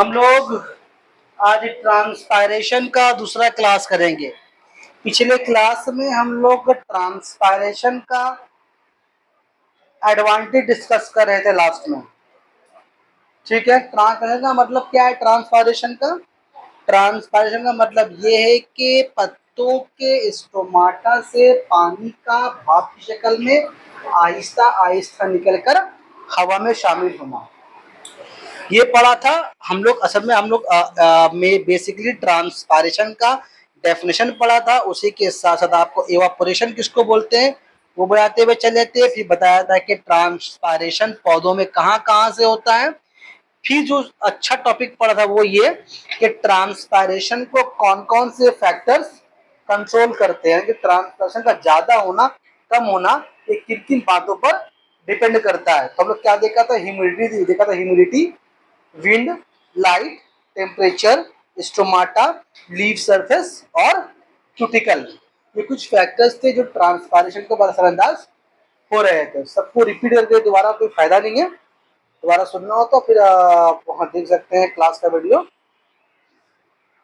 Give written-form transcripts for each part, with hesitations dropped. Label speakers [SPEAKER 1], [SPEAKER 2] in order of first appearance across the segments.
[SPEAKER 1] हम लोग आज ट्रांसपायरेशन का दूसरा क्लास करेंगे। पिछले क्लास में हम लोग ट्रांसपायरेशन का एडवांटेज डिस्कस कर रहे थे लास्ट में। ठीक है, ट्रांसपायरेशन का मतलब क्या है? ट्रांसपायरेशन का मतलब ये है कि पत्तों के स्टोमाटा से पानी का भाप की शक्ल में आहिस्ता आहिस्ता निकलकर हवा में शामिल होना। ये पढ़ा था हम लोग। असल में हम लोग में बेसिकली ट्रांसपायरेशन का डेफिनेशन पढ़ा था। उसी के साथ साथ आपको इवापोरेशन किसको बोलते हैं वो बताते हुए चले थे। फिर बताया था कि ट्रांसपायरेशन पौधों में कहाँ कहाँ से होता है। फिर जो अच्छा टॉपिक पढ़ा था वो ये कि ट्रांसपायरेशन को कौन कौन से फैक्टर्स कंट्रोल करते हैं, कि ट्रांसपायरेशन का ज्यादा होना कम होना ये किन किन बातों पर डिपेंड करता है। तो हम लोग क्या देखा था? Humidity, wind, light, temperature, stomata, leaf surface और क्यूटिकल। ये कुछ फैक्टर्स थे जो ट्रांसपायरेशन को असरअंदाज हो रहे थे। सबको रिपीट करके दोबारा कोई फायदा नहीं है। दोबारा सुनना हो तो फिर वहाँ देख सकते हैं क्लास का वीडियो।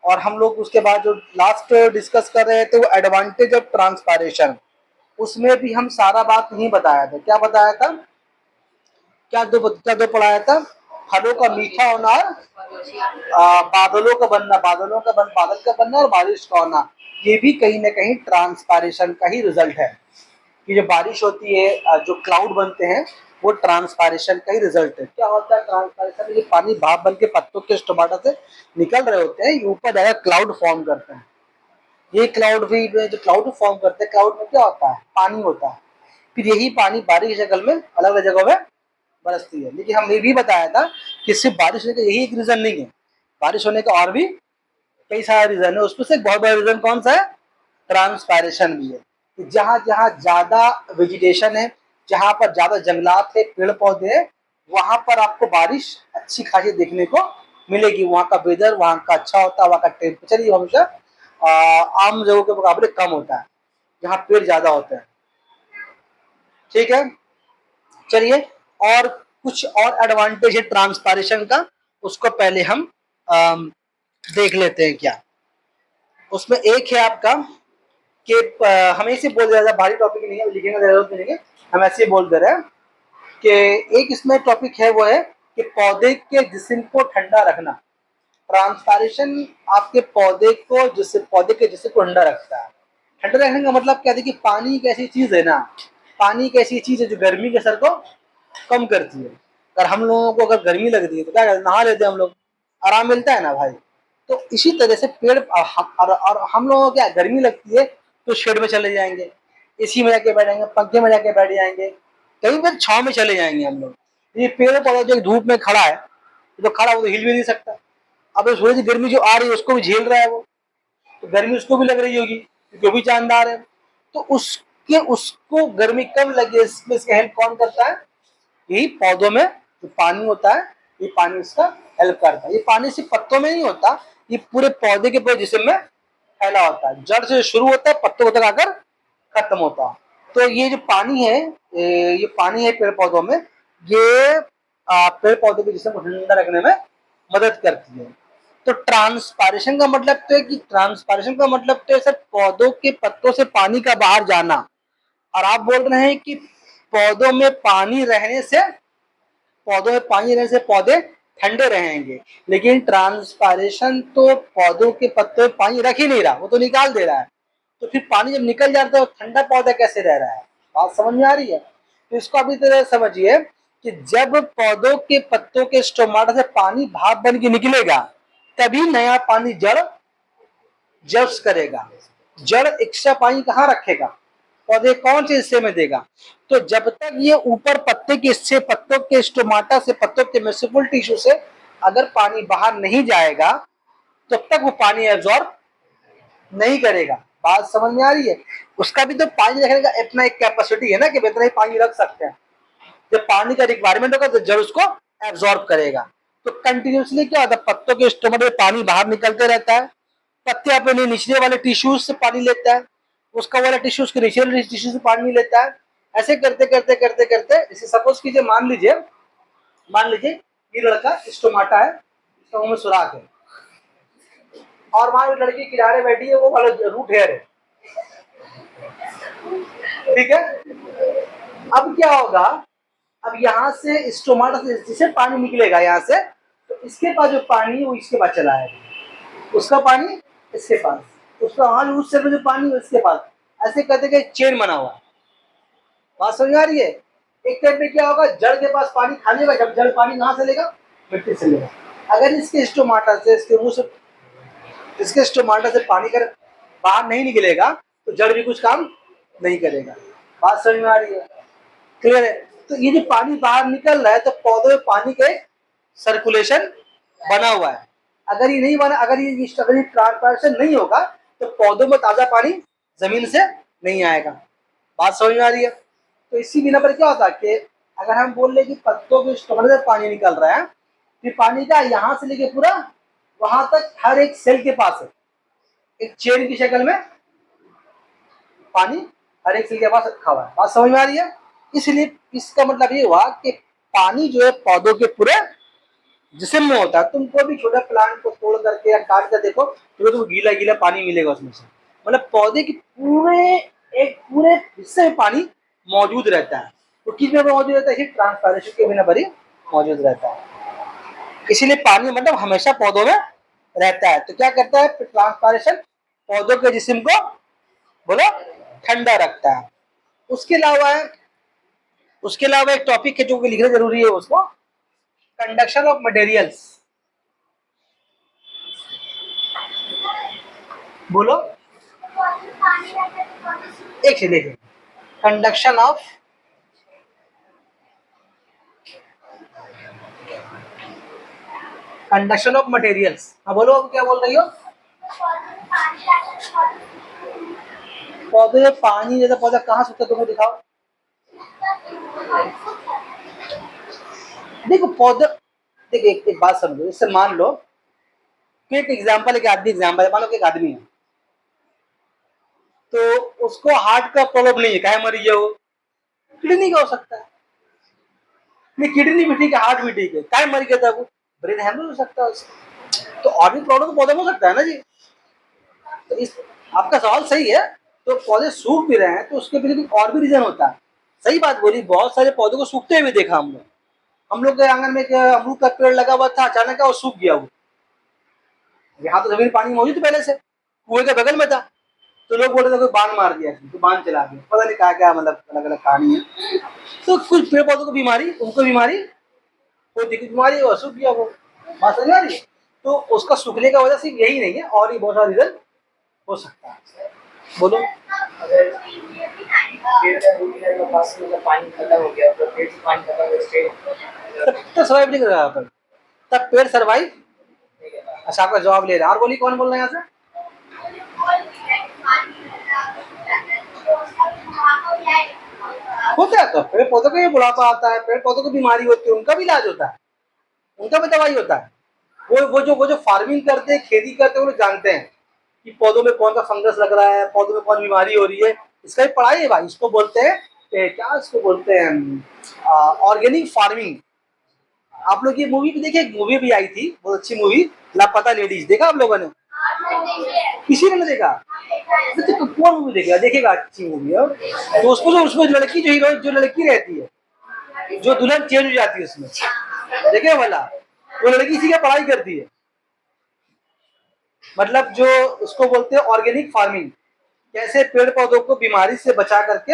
[SPEAKER 1] और हम लोग उसके बाद जो लास्ट डिस्कस कर रहे थे वो एडवांटेज ऑफ ट्रांसपायरेशन, उसमें भी हम सारा बात नहीं बताया था। क्या बताया था? क्या दो पढ़ाया था? फलों का मीठा होना और बादल का बनना और बारिश का होना। ये भी कहीं ना कहीं ट्रांसपायरेशन का ही रिजल्ट है। कि जो बारिश होती है, जो क्लाउड बनते हैं, वो ट्रांसपायरेशन का ही रिजल्ट है। क्या होता है ट्रांसपायरेशन? ये पानी भाप बन के पत्तों के स्टोमाटा से निकल रहे होते हैं, ऊपर जाकर क्लाउड फॉर्म करते हैं। ये क्लाउड भी जो क्लाउड फॉर्म करते हैं, क्लाउड में क्या होता है? पानी होता है। फिर यही पानी बारिश की शक्ल में अलग अलग जगहों में बरसती है। लेकिन हमने भी बताया था कि सिर्फ बारिश होने का यही एक रीजन नहीं है, बारिश होने का और भी कई सारे रीजन है। उसमें से एक बहुत बड़ा रीजन कौन सा है? ट्रांसपायरेशन भी है। जहाँ जहाँ ज्यादा वेजिटेशन है, जहाँ पर ज्यादा जंगलात है, पेड़ पौधे है, वहां पर आपको बारिश अच्छी खासी देखने को मिलेगी। वहाँ का वेदर वहाँ का अच्छा होता है, वहाँ का टेम्परेचर ही हमेशा आम जगहों के मुकाबले कम होता है, जहाँ पेड़ ज्यादा होते हैं। ठीक है, चलिए और कुछ और एडवांटेज है ट्रांसपायरेशन का, उसको पहले हम देख लेते हैं। क्या उसमें एक है आपका कि हमें इसे बोल दिया जाए, भारी टॉपिक नहीं है, लिखने का जरूरत नहीं है, हम ऐसे ही बोल दे रहे हैं कि एक इसमें टॉपिक है वो है कि पौधे के जिस्म को ठंडा रखना। ट्रांसपायरेशन आपके पौधे के जिस्म को ठंडा रखता है। ठंडा रखने का मतलब क्या है कि पानी एक ऐसी चीज है ना, पानी एक ऐसी चीज है जो गर्मी के असर को कम करती है। अगर हम लोगों को अगर गर्मी लगती है तो क्या करते हैं? नहा लेते हैं हम लोग, आराम मिलता है ना भाई। तो इसी तरह से पेड़ और हम लोगों को क्या गर्मी लगती है तो शेड में चले जाएंगे, एसी में जाके बैठ जाएंगे, पंखे में जाके बैठ जाएंगे, कहीं पर छाव में चले जाएंगे हम लोग। ये पेड़ पौधा जो धूप में खड़ा है, तो खड़ा वो तो हिल भी नहीं सकता। अब सूरज की गर्मी जो आ रही है उसको भी झेल रहा है वो, तो गर्मी उसको भी लग रही होगी क्योंकि वो भी जानदार है। तो उसको गर्मी कम लगे इसमें इसका हेल्प कौन करता है? यही पौधों में जो पानी होता है, ये पानी इसका हेल्प करता है। ये पानी सिर्फ पत्तों में नहीं होता, ये पूरे पौधे के पूरे जिस्म में फैला होता है। जड़ से शुरू होता है, पत्तों तक आकर खत्म होता है। तो ये जो पानी है, ये पानी है पेड़ पौधों में, ये पेड़ पौधों के जिस्म को ठंडा रखने में मदद करती है। तो ट्रांसपायरेशन का मतलब तो है कि ट्रांसपायरेशन का मतलब तो है सिर्फ पौधों के पत्तों से पानी का बाहर जाना। और आप बोल रहे हैं कि पौधों में पानी रहने से पौधे ठंडे रहेंगे, लेकिन ट्रांसपायरेशन तो पौधों के पत्तों में पानी रख ही नहीं रहा, वो तो निकाल दे रहा है। तो फिर पानी जब निकल जाता है तो ठंडा पौधा कैसे रह रहा है? बात समझ में आ रही है? तो इसको अभी तरह समझिए कि जब पौधों के पत्तों के स्टोमाटा से पानी भाप बन के निकलेगा, तभी नया पानी जड़ जब्स करेगा। जड़ एक्स्ट्रा पानी कहाँ रखेगा? पौधे कौन से हिस्से में देगा? तो जब तक ये ऊपर पत्ते के हिस्से, पत्तों के स्टोमाटा से, पत्तों के मेसिफुल टिश्यू से अगर पानी बाहर नहीं जाएगा तब तक वो पानी एब्जॉर्ब नहीं करेगा। बात समझ में आ रही है? उसका भी तो पानी रखने का इतना एक कैपेसिटी है ना कि इतना ही पानी रख सकते हैं। जब पानी का रिक्वायरमेंट होगा तो जड़ उसको एब्जॉर्ब करेगा। तो कंटिन्यूसली क्या होता है? पत्तों के स्टोमाटा में पानी बाहर निकलते रहता है, पत्ते अपने निचले वाले टिश्यूज से पानी लेता है, उसका वाला टिश्यू उसके निचले टिश्यू से पानी लेता है। ऐसे करते करते करते करते, जैसे सपोज कीजिए, मान लीजिए ये लड़का स्टोमाटा है, उसका मुंह में सुराख है, और वहां एक लड़की किनारे बैठी है, वो वाला रूट हेयर है, ठीक है। अब क्या होगा, अब यहाँ से स्टोमाटा से जिसे पानी निकलेगा यहाँ से, तो इसके पास जो पानी वो इसके पास चला है, उसका पानी इसके पास, उसका वहां उस साइड में जो पानी है इसके पास, ऐसे कहते कि चेन बना हुआ है। बात समझ आ रही है। एक टाइम पे क्या होगा, जड़ के पास पानी खा लेगा, जब जड़ पानी कहाँ से लेगा, मिट्टी से लेगा। अगर इसके स्टोमाटा से, इसके मुंह से, इसके स्टोमाटा से पानी कर बाहर नहीं निकलेगा तो जड़ भी कुछ काम नहीं करेगा। बात समझ में आ रही है, क्लियर है। तो ये जो पानी बाहर निकल रहा है, तो पौधों में पानी का एक सर्कुलेशन बना हुआ है। अगर ये नहीं बना, अगर ये ट्रांसपायरेशन नहीं होगा तो पौधों में ताजा पानी जमीन से नहीं आएगा। बात समझ में आ रही है। तो इसी बिना पर क्या होता है कि अगर हम बोल रहे कि पत्तों के स्टोमाटा से पानी निकल रहा है, फिर पानी का यहाँ से लेके पूरा वहां तक हर एक सेल के पास है, एक चेन की शक्ल में पानी हर एक सेल के पास रखा हुआ है। बात समझ में आ रही है। इसलिए इसका मतलब ये हुआ कि पानी जो है पौधों के पूरे जिस्म में होता है। तुम कोई भी छोटा प्लांट को तोड़ करके या काट कर देखो तो तुमको गीला गीला पानी मिलेगा उसमें से। मतलब पौधे के पूरे हिस्से में पानी मौजूद रहता है। तो किस में मौजूद रहता है, ट्रांसपायरेशन के बिना पर ही मौजूद रहता है। इसीलिए पानी मतलब हमेशा पौधों में रहता है। तो क्या करता है ट्रांसपायरेशन, पौधों के जिस्म को बोलो ठंडा रखता है। उसके अलावा एक टॉपिक है जो कि लिखना जरूरी है, उसको कंडक्शन ऑफ मटेरियल्स। बोलो एक से देखें, कंडक्शन ऑफ मटेरियल्स। हाँ बोलो, क्या बोल रही हो। पौधे में पानी जैसा पौधा कहाँ सूखता है, तुम्हें दिखाओ। देखो पौधे, देखो एक बात समझो, इससे मान लो कि एक एग्जाम्पल है, एग्जाम्पल है, मान लो कि एक आदमी है, तो उसको हार्ट का प्रॉब्लम नहीं है, काहे मरी है वो, किडनी का हो सकता है, नहीं किडनी भी ठीक है, हार्ट भी ठीक है, काहे मर गया था वो, ब्रेन हैमरेज हो सकता है उसको। तो और भी प्रॉब्लम तो पौधे में हो सकता है ना जी। तो इस आपका सवाल सही है। तो पौधे सूख भी रहे हैं तो उसके पीछे और भी रीजन होता है। सही बात बोली, बहुत सारे पौधों को सूखते हुए देखा हम लोग के आंगन में अमरूद का पेड़ लगा हुआ था, अचानक वो सूख गया। वो यहाँ तो जमीन पानी मौजूद पहले से, कुएं के बगल में था, तो लोग बोल रहे थे कोई बांध मार दिया, तो बांध चला गया, पता नहीं क्या मतलब अलग अलग कहानी है। तो कुछ पेड़ पौधों को बीमारी, उनको बीमारी होती, बीमारी वो सूख गया, वो बात समझ आ रही है। तो उसका सूखने का वजह सिर्फ यही नहीं है, और भी बहुत सारा रीजन हो सकता है। बोलो।
[SPEAKER 2] अगर पेड़ का पास में पानी खत्म हो गया तो पेड़ से पानी खत्म हो गया
[SPEAKER 1] तो सर्वाइव नहीं कर रहा पर, तब पेड़ सर्वाइव। अच्छा आपका जवाब ले रहा है, और बोली कौन बोल रहे हैं यहाँ से। होता है, तो पेड़ पौधों को ये बुढ़ापा आता है, पेड़ पौधों को बीमारी होती है, उनका भी इलाज होता है, उनका भी दवाई होता है। वो जो फार्मिंग करते हैं, खेती करते हैं, वो लोग जानते हैं कि पौधों में कौन सा फंगस लग रहा है, पौधों में कौन बीमारी हो रही है। इसका भी पढ़ाई है भाई, इसको बोलते हैं क्या, इसको बोलते हैं ऑर्गेनिक फार्मिंग। आप लोग ये मूवी भी देखिए, एक मूवी भी आई थी बहुत अच्छी मूवी, लापता लेडीज, देखा आप लोगों ने, किसी ने देखा। तो कौन मूवी देखेगा, देखेगा, अच्छी मूवी है। तो उसमें लड़की जो हीरोइन, जो लड़की रहती है, जो दुल्हन चेंज हो जाती है उसमें, देखे वाला, वो लड़की इसी का पढ़ाई करती है। मतलब जो उसको बोलते हैं ऑर्गेनिक फार्मिंग, कैसे पेड़ पौधों को बीमारी से बचा करके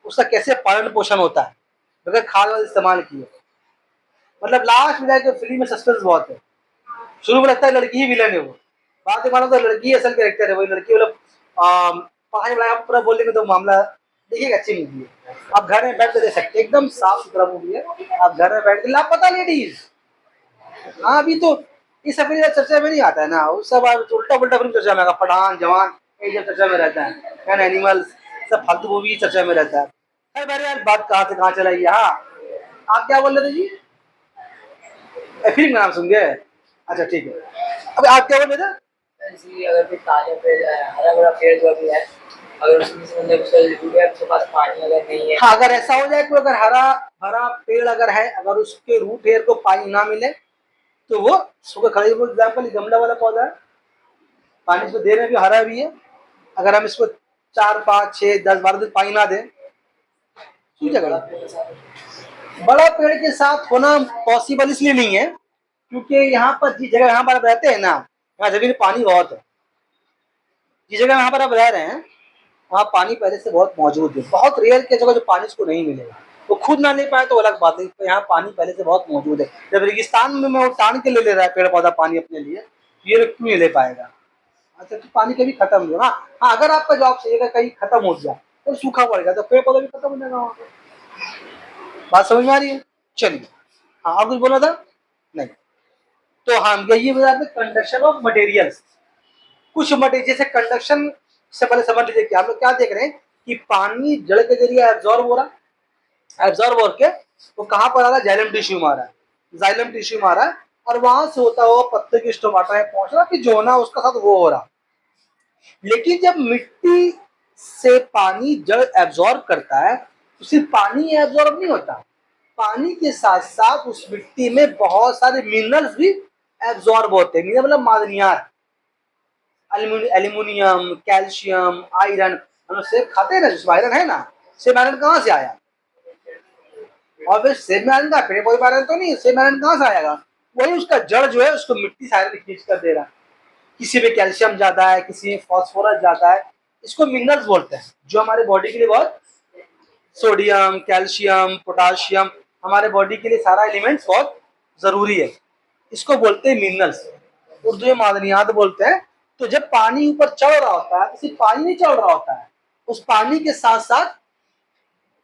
[SPEAKER 1] उसका कैसे पालन पोषण होता है बगैर खाद वाद इस्तेमाल किए। मतलब लास्ट में जाके फिल्म में सस्पेंस बहुत है, शुरू में लगता है लड़की ही विलन है, वो बाद में मानो तो लड़की असल कैरेक्टर है, वही लड़की। मतलब पढ़ाई वढ़ाई आप पूरा बोल देंगे तो मामला देखिएगा, अच्छी मूवी है, आप घर में बैठ कर देख सकते हैं, एकदम साफ सुथरा मूवी है, आप घर में बैठ के। लापता लेडीज, हाँ अभी तो इस अपनी चर्चा में नहीं आता है ना, उस सब उल्टा पुल्टा फिल्म चर्चा में आएगा, पठान, जवान, ये जब चर्चा में रहता है, एनिमल्स, सब फालतू मूवी चर्चा में रहता है। अरे यार बात कहाँ से कहाँ चला गया। हाँ आप क्या बोल रहे थे जी, फिल्म का नाम सुन गए, अच्छा ठीक है। अब आप क्या बोल रहे थे।
[SPEAKER 2] अगर कोई ताजा पेड़, हरा भरा पेड़ जो भी है, अगर उसमें से मतलब उसके पास पानी अगर नहीं है,
[SPEAKER 1] हाँ अगर ऐसा हो जाए, कोई अगर हरा भरा पेड़ अगर है, अगर उसके रूट हेयर को पानी ना मिले, तो वो सूखा खड़ा। फॉर एग्जाम्पल गमला वाला पौधा है, पानी इसको दे रहे हैं भी, हरा भी है, अगर हम इसको 4 5 6 10 12 दिन पानी ना दें सूख जाएगा। बड़ा पेड़ के साथ होना पॉसिबल इसलिए नहीं है क्योंकि यहाँ पर जिस जगह यहाँ पर आप रहते हैं ना, यहाँ जमीन पानी बहुत है। जिस जगह यहाँ पर आप रह रहे हैं वहाँ पानी पहले से बहुत मौजूद है। बहुत रेयर के जगह जो पानी इसको नहीं मिलेगा, वो खुद ना ले पाए तो अलग बात है, तो यहाँ पानी पहले से बहुत मौजूद है। जब रेगिस्तान में वो टान के ले रहा है पेड़ पौधा पानी अपने लिए, ये क्यों नहीं ले पाएगा? अच्छा, तो पानी कभी खत्म नहीं होगा। हाँ, अगर आपका जॉब चाहिएगा कहीं खत्म हो गया तो सूखा पड़ेगा तो पेड़ पौधा भी खत्म हो जाएगा वहाँ पे। बात समझ में आ रही है? चलिए, हाँ, और कुछ बोला था? नहीं। तो हाँ, ये बता दें कंडक्शन ऑफ मटेरियल्स। कुछ मटेरियल जैसे कंडक्शन से पहले समझ लीजिए कि हम लोग क्या देख रहे हैं कि पानी जड़ के जरिए एब्जॉर्ब हो रहा है, एब्जॉर्ब होकर वो कहाँ पर आ रहा है? जाइलम टिश्यू में आ रहा है, जाइलम टिश्यू में आ रहा है, और वहां से होता हुआ पत्ते की स्टोमाटा में पहुंच रहा कि जो होना उसका साथ वो हो रहा। लेकिन जब मिट्टी से पानी जड़ एब्जॉर्ब करता है तो सिर्फ पानी एब्जॉर्ब नहीं होता, पानी के साथ साथ उस मिट्टी में बहुत सारे मिनरल्स भी एब्जॉर्ब होते हैं। मिनरल मतलब मादनियात, एल्यूमिनियम, कैल्शियम, आयरन। हम लोग सेब खाते हैं ना, जिसमें आयरन है ना, सेब आयरन कहाँ से आया? और फिर सेब में आयरन का पेड़ पौधे आयरन तो नहीं, सेब आयरन कहाँ से आएगा? वही उसका जड़ जो है उसको मिट्टी से आयरन खींच कर दे रहा है। किसी में कैल्शियम ज्यादा है, किसी में फॉस्फोरस ज्यादा है, इसको मिनरल्स बोलते हैं जो हमारे बॉडी के लिए बहुत, सोडियम, कैल्शियम, पोटाशियम, हमारे बॉडी के लिए सारा एलिमेंट्स बहुत जरूरी है, इसको बोलते हैं मिनरल्स, उर्दू में मादनियात बोलते हैं। तो जब पानी ऊपर चढ़ रहा होता है, सिर्फ पानी नहीं चढ़ रहा होता है, उस पानी के साथ साथ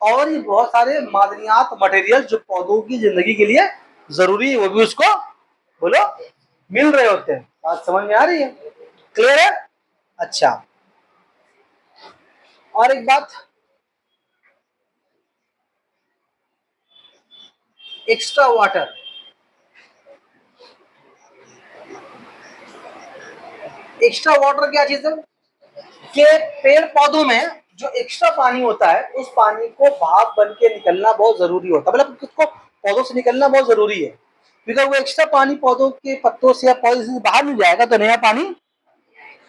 [SPEAKER 1] और ये बहुत सारे मादनियात मटेरियल जो पौधों की जिंदगी के लिए जरूरी है, वो भी उसको बोलो मिल रहे होते हैं। बात समझ में आ रही है? क्लियर है? अच्छा, और एक बात, एक्स्ट्रा वाटर। एक्स्ट्रा वाटर क्या चीज है? कि पेड़ पौधों में जो एक्स्ट्रा पानी होता है उस पानी को भाप बन के निकलना बहुत जरूरी होता है, मतलब उसको पौधों से निकलना बहुत जरूरी है, क्योंकि वो एक्स्ट्रा पानी पौधों के पत्तों से या पौधे से बाहर नहीं जाएगा तो नया पानी।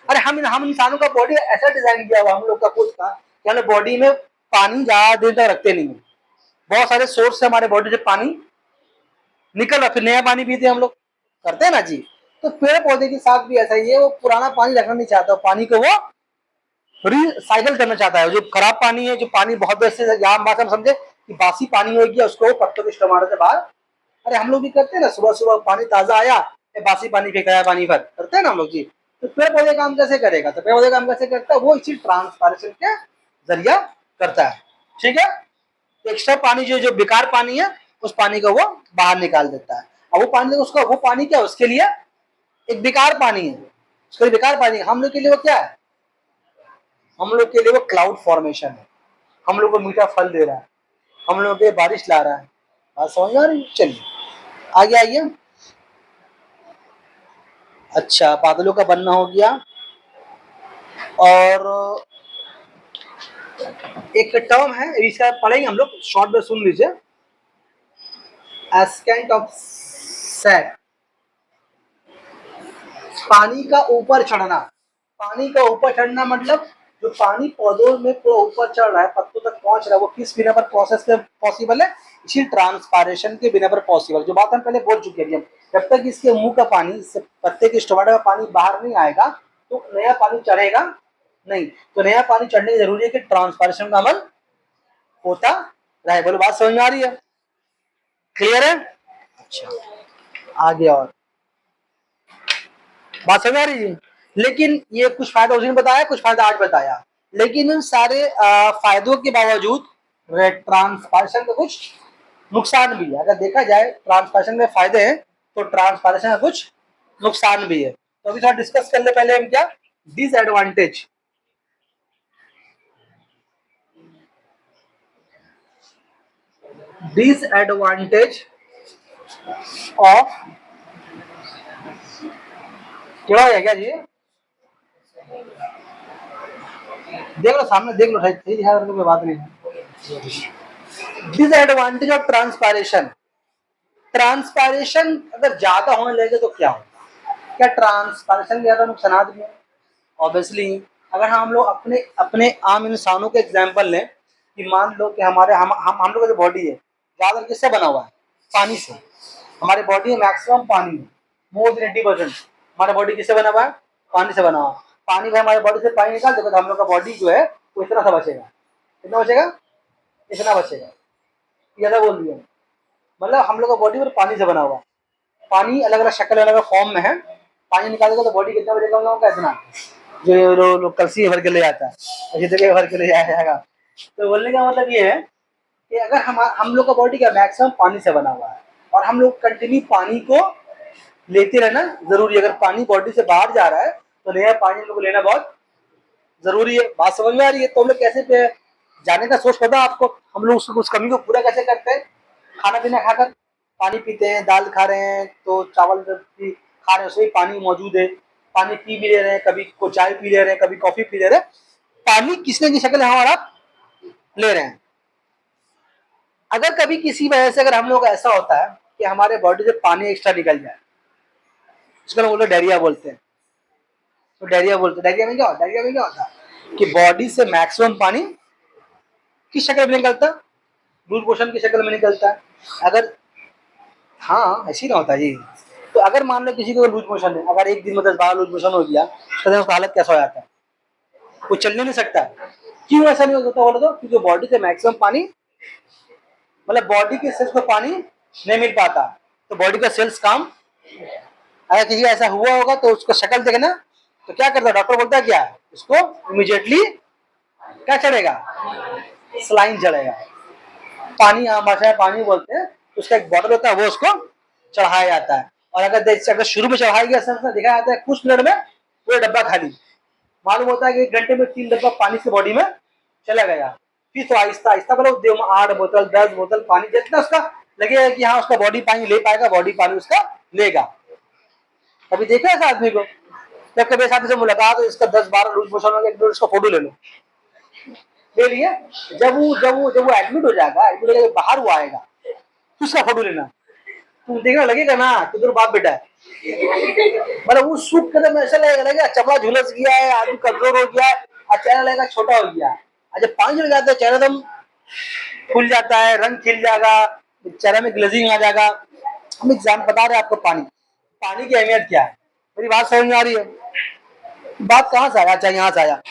[SPEAKER 1] अरे हम इंसानों का बॉडी ऐसा डिजाइन किया हुआ हम लोग का खुद का कि हम बॉडी में पानी ज्यादा देर तक रखते नहीं है। बहुत सारे सोर्स से हमारे बॉडी से पानी निकल रहा, फिर नया पानी पीते हम लोग, करते हैं ना जी। तो पेड़ पौधे के साथ भी ऐसा ही है, वो पुराना पानी रखना नहीं चाहता, पानी को वो रिसाइकल करना चाहता है। जो खराब पानी है, जो पानी बहुत देर से, यहाँ बात हम समझे कि बासी पानी हो गया, उसको पत्तों के टमाटर से बाहर, अरे हम लोग भी करते हैं ना, सुबह सुबह पानी ताजा आया, बासी पानी फेंकाया पानी पर, करते हैं ना हम लोग जी। तो पेड़ पौधे काम कैसे करेगा? तो पेड़ पौधे काम कैसे करता है? वो इसी ट्रांसपायरेशन के जरिया करता है, ठीक है। तो एक्स्ट्रा पानी जो बेकार पानी है उस पानी को वो बाहर निकाल देता है। अब वो पानी, उसका वो पानी क्या है? उसके लिए एक बेकार पानी है, उसके लिए बेकार पानी है। हम लोग के लिए वो क्या है? हम लोग के लिए वो क्लाउड फॉर्मेशन है, हम लोग को मीठा फल दे रहा है, हम लोग के बारिश ला रहा है। बात समझ आ रही? चलिए आगे आइए। अच्छा, बादलों का बनना हो गया, और एक टर्म है इसका पढ़ेंगे हम लोग, शॉर्ट में सुन लीजिए, एस्केंट ऑफ सैक। पानी का ऊपर चढ़ना। पानी का ऊपर चढ़ना मतलब जो पानी पौधों में पूरा ऊपर चढ़ रहा है, पत्तों तक पहुंच रहा है, वो किस बिना पर प्रोसेस से पॉसिबल है? इसी ट्रांसपायरेशन के बिना पर पॉसिबल। जो बात हम पहले बोल चुके हैं, जब तक इसके मुंह का पानी, इससे पत्ते के स्टोमाटा का पानी बाहर नहीं आएगा तो नया पानी चढ़ेगा नहीं। तो नया पानी चढ़ने की जरूरी है कि ट्रांसपायरेशन का अमल होता रहे। बोलो, बात समझ में आ रही है? क्लियर है? अच्छा, आगे और बात समझ आ रही है? लेकिन ये कुछ फायदा उस दिन बताया, कुछ फायदा आज बताया, लेकिन इन सारे फायदों के बावजूद ट्रांसपायरेशन का कुछ नुकसान भी है। अगर देखा जाए ट्रांसपायरेशन में फायदे हैं तो ट्रांसपायरेशन का कुछ नुकसान भी है। तो अभी थोड़ा डिस्कस करने पहले हम क्या डिसएडवांटेज, डिसएडवांटेज ऑफ, क्या है क्या जी? देख लो सामने, देख लो, सही दिखा कोई बात नहीं। Disadvantage of transpiration. ट्रांसपायरेशन अगर ज्यादा होने लगे तो क्या होगा? क्या ट्रांसपायरेशन ज्यादा नुकसान भी है? ऑब्वियसली। अगर हम लोग अपने अपने आम इंसानों के एग्जाम्पल लें कि मान लो कि हमारे हम लोग का जो बॉडी है ज्यादा किससे बना हुआ है? पानी से। हमारे बॉडी में मैक्सिमम पानी है, मोर देन 80%। हमारा बॉडी किससे बना हुआ है? पानी से बना हुआ। पानी में हमारे बॉडी से पानी निकाल देगा तो हम लोग का बॉडी जो है वो इतना सा बचेगा। कितना बचेगा? इतना बचेगा। ज्यादा बोल दिया। मतलब हम लोग का बॉडी पानी से बना हुआ। पानी अलग अलग शक्ल अलग अलग फॉर्म में है। पानी निकालेगा तो बॉडी कितना बचेगा हम लोगों का? इतना। जो लोग कलसी भर के ले जाता है ऐसी जगह भर के ले जाएगा। तो बोलने का मतलब ये है कि अगर हम लोग का बॉडी का मैक्सिमम पानी से बना हुआ है और हम लोग कंटिन्यू पानी को लेते रहना जरूरी है। अगर पानी बॉडी से बाहर जा रहा है तो नया पानी हम लोग को लेना बहुत जरूरी है। बात समझ में आ रही है? तो हम लोग कैसे पे जाने का सोच पता आपको? हम लोग उस कमी को पूरा कैसे करते हैं? खाना पीना खाकर पानी पीते हैं, दाल खा रहे हैं तो चावल भी खा रहे हैं उसमें पानी मौजूद है। पानी पी भी ले रहे हैं, कभी को चाय पी ले रहे हैं, कभी कॉफी पी ले रहे हैं। पानी किसने की शक्ल हमारा ले रहे हैं। अगर कभी किसी वजह से अगर हम लोग ऐसा होता है कि हमारे बॉडी से पानी एक्स्ट्रा निकल जाए, उसको हम लोग डायरिया बोलते हैं। तो डायरिया बोलते हैं। डायरिया में क्या होता है? डायरिया में क्या होता है कि बॉडी से मैक्सिमम पानी किस शक्ल में निकलता है? लूज मोशन की शक्ल में निकलता है। अगर हाँ ऐसी ना होता है जी। तो अगर मान लो किसी को लूज मोशन है, अगर एक दिन में 10-12 लूज मोशन हो गया तो उसका हालत कैसा हो जाता है? वो चलने नहीं सकता। क्यों ऐसा नहीं होता? बोलो तो क्योंकि बॉडी से मैक्सिमम पानी, मतलब बॉडी के सेल्स को पानी नहीं मिल पाता तो बॉडी का सेल्स काम। अगर किसी का ऐसा हुआ होगा तो उसको शक्ल देखना तो क्या करता है? डॉक्टर बोलता है क्या? उसको इमीडिएटली क्या चढ़ेगा? सलाइन चढ़ेगा। पानी हम भाषा में पानी बोलते हैं। उसका एक बॉटल होता है वो उसको चढ़ाया जाता है। और अगर शुरू में चढ़ाया गया सब दिखाया जाता है कुछ मिनट में पूरा डब्बा खाली। मालूम होता है कि 1 घंटे में 3 डब्बा पानी से बॉडी में चला गया। फिर तो आहिस्ता आहिस्ता मतलब 8 बोतल 10 बोतल पानी जितना उसका लगेगा कि हाँ उसका बॉडी पानी ले पाएगा, बॉडी पानी उसका लेगा। कभी देखा है आदमी को? जब कभी साथी से मुलाकात हो इसका 10-12 लूज मोशन हो गया, एक उसका फोटो ले लो। ले लिए। जब वो एडमिट हो जाएगा, एडमिट होकर बाहर वो आएगा तो उसका फोटो लेना। तुम देखना लगेगा ना कि दोनों बाप बेटा है। मतलब वो सूख कदम ऐसा लगेगा चमड़ा झुलस गया है, आदमी कमजोर हो गया है और चेहरा लगेगा छोटा हो गया है। जब पानी चल जाता है चेहरा एकदम खुल जाता है, रंग खिल जाएगा, चेहरे में ग्लेजिंग आ जाएगा। हम एग्जाम बता रहे हैं आपको पानी की अहमियत क्या है। मेरी बात समझ में आ रही है? बात कहाँ से आया? अच्छा यहाँ से आया।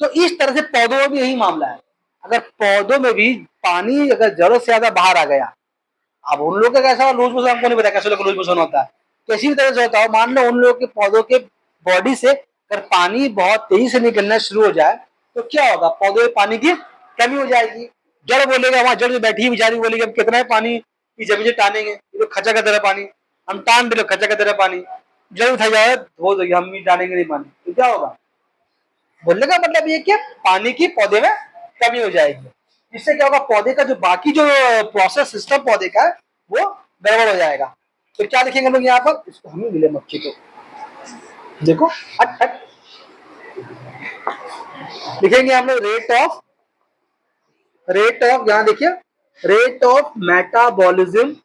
[SPEAKER 1] तो इस तरह से पौधों में भी यही मामला है। अगर पौधों में भी पानी अगर जरूरत से ज्यादा बाहर आ गया, अब उन लोगों का कैसा लूज मोशन हमको नहीं पता कैसे लोग लूज मोशन होता है। तो इसी तरह से होता है। मान लो उन लोगों के पौधों के बॉडी से अगर पानी बहुत तेजी से निकलना शुरू हो जाए तो क्या होगा? पौधों में पानी की कमी हो जाएगी। जड़ बोलेगा, वहां जड़ जो बैठी है बेचारी बोलेगी अब कितना है पानी की जमीन से टानेंगे, ये तो खचा का तरह पानी, हम टान दे खचा का तरह पानी, जड़ उठा जाए हो जाएगी, हम भी टानेंगे नहीं पानी। तो क्या होगा? बोलने का मतलब ये कि पानी की पौधे में कमी हो जाएगी। इससे क्या होगा? पौधे का जो बाकी जो प्रोसेस सिस्टम पौधे का वो गड़बड़ हो जाएगा। तो क्या लिखेंगे लोग यहाँ पर? इसको हमें मिले मक्खी को देखो हट हट लिखेंगे हम लोग रेट ऑफ यहाँ देखिए rate of metabolism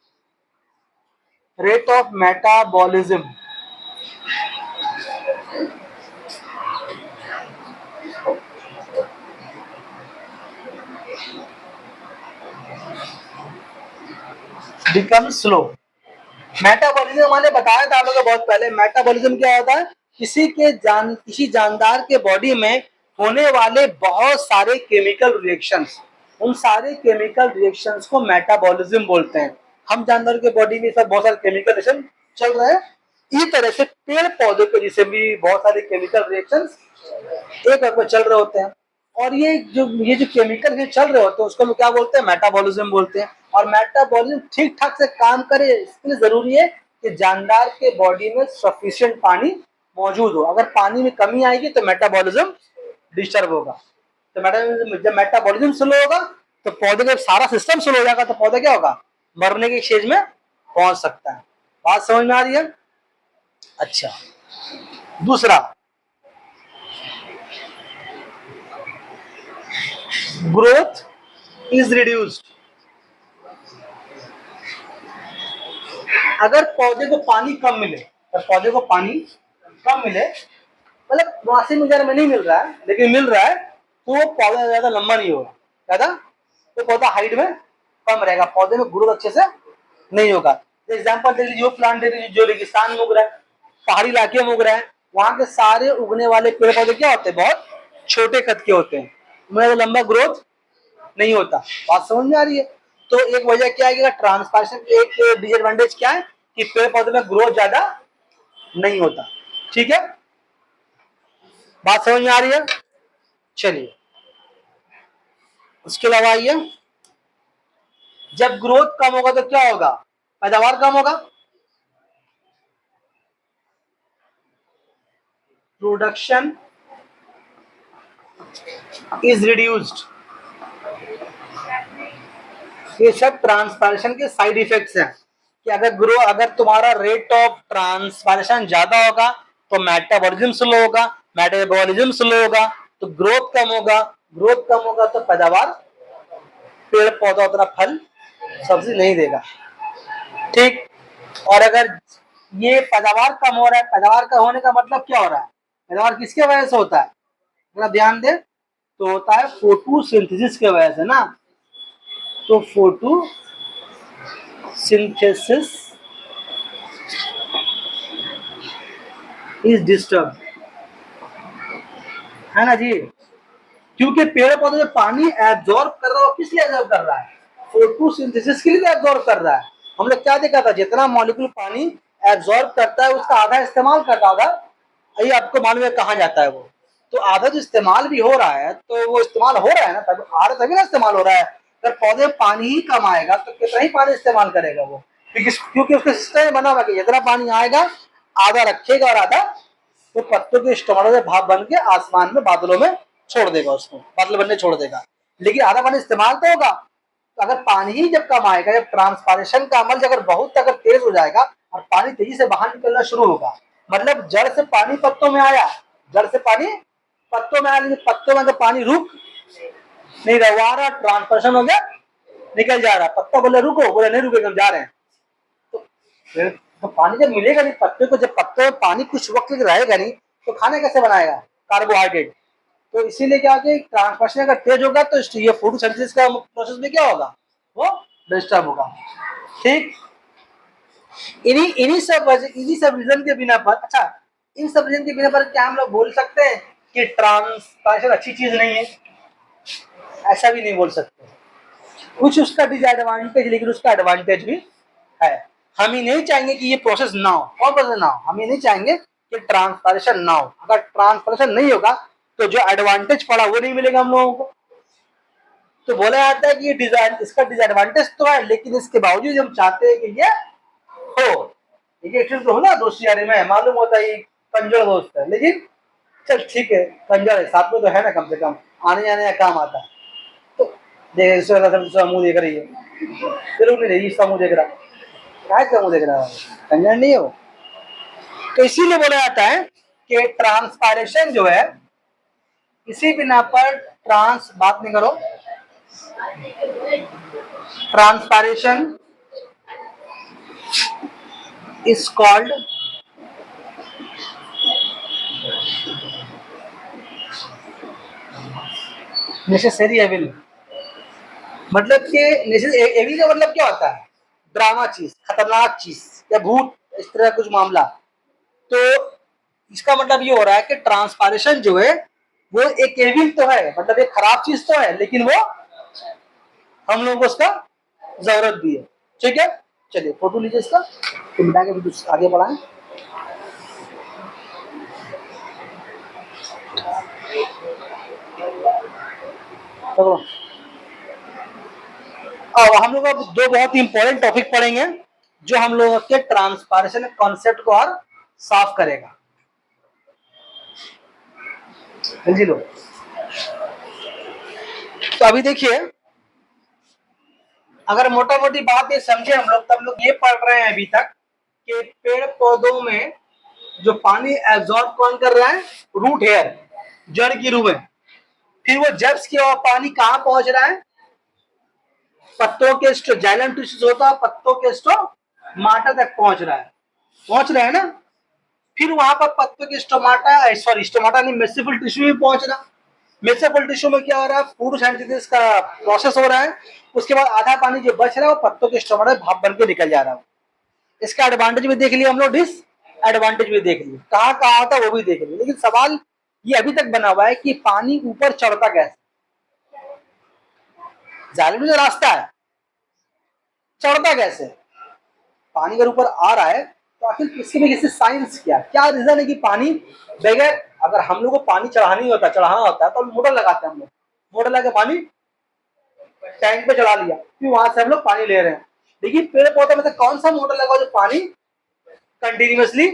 [SPEAKER 1] become slow. Metabolism मैंने बताया था आप लोगों को बहुत पहले। मेटाबॉलिज्म क्या होता है? किसी जानदार के बॉडी में होने वाले बहुत सारे केमिकल रिएक्शंस, उन सारे केमिकल रिएक्शंस को मेटाबॉलिज्म बोलते हैं। हम जानदार के बॉडी में सब बहुत सारे केमिकल रिएक्शन चल रहे हैं। इसी तरह से पेड़ पौधों के जिससे भी बहुत सारे केमिकल रिएक्शंस एक वक्त में चल रहे होते हैं। और ये जो केमिकल चल रहे होते हैं उसको हम क्या बोलते हैं? मेटाबॉलिज्म बोलते हैं। और मेटाबॉलिज्म ठीक ठाक से काम करे इसके लिए जरूरी है कि जानदार के बॉडी में सफिशिएंट पानी मौजूद हो। अगर पानी में कमी आएगी तो मेटाबॉलिज्म डिस्टर्ब होगा। तो जब मेटाबॉलिज्म स्लो होगा तो पौधे का सारा सिस्टम स्लो हो जाएगा तो पौधा क्या होगा? मरने के स्टेज में पहुंच सकता है। बात समझ में आ रही है? अच्छा, दूसरा ग्रोथ इज रिड्यूस्ड। अगर पौधे को पानी कम मिले, अगर पौधे को पानी कम मिले, मतलब मुनासिब मिकदार में नहीं मिल रहा है लेकिन मिल रहा है, तो वो पौधा ज्यादा लंबा नहीं होगा, ज्यादा तो पौधा हाइट में कम रहेगा, पौधे में ग्रोथ अच्छे से नहीं होगा। एग्जाम्पल दे लीजिए, वो प्लांट दे लीजिए जो रेगिस्तान में उग रहा है, पहाड़ी इलाके में उग रहा है, वहां के सारे उगने वाले पेड़ पौधे क्या होते हैं, बहुत छोटे कद के होते हैं, उनमें लंबा ग्रोथ नहीं होता। बात समझ में आ रही है? तो एक वजह क्या है कि ट्रांसपायरेशन की एक डिसएडवांटेज क्या है कि पेड़ पौधे में ग्रोथ ज्यादा नहीं होता। ठीक है, बात समझ में आ रही है? चलिए, उसके अलावा आइए, जब ग्रोथ कम होगा तो क्या होगा, पैदावार कम होगा, प्रोडक्शन इज रिड्यूस्ड। ये सब ट्रांसपायरेशन के साइड इफेक्ट्स हैं कि अगर तुम्हारा रेट ऑफ ट्रांसपायरेशन ज्यादा होगा तो मेटाबॉलिज्म स्लो होगा, मेटाबॉलिज्म स्लो होगा तो ग्रोथ कम होगा, ग्रोथ कम होगा तो पैदावार, पेड़ पौधा उतना फल सब्जी नहीं देगा। ठीक, और अगर ये पैदावार कम हो रहा है, पैदावार कम होने का मतलब क्या हो रहा है, पैदावार किसके वजह से होता है, जरा ध्यान दे, तो होता है फोटोसिंथेसिस के वजह से ना। तो फोटोसिंथेसिस इज डिस्टर्ब, है ना जी, क्योंकि पेड़ पौधे जो पानी एब्जॉर्ब कर रहा है, किस लिए एब्जॉर्ब कर रहा है, फोटोसिंथेसिस के लिए एब्जॉर्ब कर रहा है। हम लोग क्या देखा था, जितना मॉलिक्यूल पानी एब्जॉर्ब करता है उसका आधा इस्तेमाल करता है, आधा ये आपको मालूम है कहाँ जाता है वो, तो आधा जो इस्तेमाल भी हो रहा है, तो वो इस्तेमाल हो रहा है ना, तब आ रहा तभी ना इस्तेमाल हो रहा है। अगर पौधे पानी ही कम आएगा तो कितना ही पानी इस्तेमाल करेगा वो, क्योंकि उसका सिस्टम बना हुआ है कि जितना पानी आएगा आधा रखेगा और आधा तो पत्तों के स्टोमों से भाप बन के आसमान में बादलों में छोड़ देगा, उसको बादल बनने छोड़ देगा, लेकिन आधा पानी इस्तेमाल तो होगा। तो अगर पानी ही जब कम आएगा, जब ट्रांसपायरेशन का अमल अगर बहुत अगर तेज हो जाएगा और पानी तेजी से बाहर निकलना शुरू होगा, मतलब जड़ से पानी पत्तों में आया, जड़ से पानी पत्तों में आया, लेकिन पत्तों में अगर पानी रुक नहीं रहा, ट्रांसपायरेशन हो गया, निकल जा रहा, पत्ता बोले रुको, बोले नहीं रुकेगा, हम जा रहे हैं, तो फिर तो पानी जब मिलेगा नहीं पत्ते को, जब पत्ते में पानी कुछ वक्त तक रहेगा नहीं तो खाना कैसे बनाएगा, कार्बोहाइड्रेट। तो इसीलिए क्या कि ट्रांसपोर्टेशन अगर तेज होगा तो ये फोटोसिंथेसिस का प्रोसेस में क्या होगा, वो डिस्टर्ब होगा। ठीक, इन्हीं सब रीजन के बिना पर, अच्छा इन सब रीजन के बिना पर क्या हम लोग बोल सकते हैं कि ट्रांसपोर्टेशन अच्छी चीज नहीं है, ऐसा भी नहीं बोल सकते। कुछ उसका डिसएडवांटेज लेकिन उसका एडवांटेज भी है। हम ही नहीं चाहेंगे कि ये प्रोसेस ना हो, कौन प्रोसेस ना हो, हम ही नहीं चाहेंगे कि ट्रांसपायरेशन ना हो। अगर ट्रांसपायरेशन नहीं होगा तो जो एडवांटेज पड़ा वो नहीं मिलेगा हम लोगों को। तो बोला जाता है कि ये डिजाइन, इसका डिसएडवांटेज तो है लेकिन इसके बावजूद हम चाहते हैं कि ये हो, ये तो हो ना दोस्ती यारी में, मालूम होता है कंजर दोस्त है, लेकिन चल ठीक है कंजर है, साथ में तो है ना, कम से कम आने जाने का काम आता है। तो दूसरा मुंह देख रही है, चलो नहीं रही, इसका मुंह देख रहा, क्या मुंह देख रहा है, कंजर नहीं हो। तो इसीलिए बोला जाता है कि ट्रांसपायरेशन जो है, इसी बिना पर बात नहीं करो, transpiration is called necessary evil. मतलब कि एविल का मतलब क्या होता है, ड्रामा चीज, खतरनाक चीज या भूत, इस तरह कुछ मामला। तो इसका मतलब ये हो रहा है कि ट्रांसपायरेशन जो है वो एक एविल तो है, मतलब एक खराब चीज तो है, लेकिन वो हम लोगों को उसका जरूरत भी है। ठीक है, चलिए फोटो लीजिए इसका, तो मिटा के भी आगे बढ़ाएं। तो अब हम लोग अब दो बहुत ही इंपॉर्टेंट टॉपिक पढ़ेंगे जो हम लोगों के ट्रांसपायरेशन कॉन्सेप्ट को और साफ करेगा। जी लो, तो अभी देखिए, अगर मोटा मोटी बात ये समझे हम लोग, तब लोग ये पढ़ रहे हैं अभी तक कि पेड़ पौधों में जो पानी एब्जॉर्ब कौन कर रहा है, रूट हेयर, जड़ की रूह में। फिर वो जब के पानी कहाँ पहुंच रहा है, पत्तों के जाइलम टिश्यूज होता है, पत्तों के माटा तक पहुंच रहा है, पहुंच रहा है ना। फिर वहां पर पत्तों के स्टोमाटा, सॉरी स्टोमाटा नहीं, मेसिफुल टिश्यू में पहुंच रहा। मेसिफुल टिश्यू में क्या हो रहा है, फोटोसिंथेसिस का प्रोसेस हो रहा है। उसके बाद आधा पानी जो बच रहा है वो पत्तों के स्टोमाटा भाप बन के निकल जा रहा है। इसका एडवांटेज भी देख लिया हम लोग, डिसएडवांटेज भी देख लिए, कहाँ कहाँ होता है वो भी देख लिए। लेकिन सवाल ये अभी तक बना हुआ है कि पानी ऊपर चढ़ता कैसे। जाने में जो रास्ता है, चढ़ता कैसे। पानी अगर ऊपर आ रहा है तो आखिर इसके में किसी साइंस क्या रीजन है कि पानी बगैर, अगर हम लोग को पानी चढ़ाना होता है तो मोटर लगाते हैं हम लोग, मोटर लगा के पानी टैंक पे चढ़ा लिया, फिर वहां से हम लोग पानी ले रहे हैं। लेकिन पेड़ पौधे में से कौन सा मोटर लगा जो पानी कंटिन्यूअसली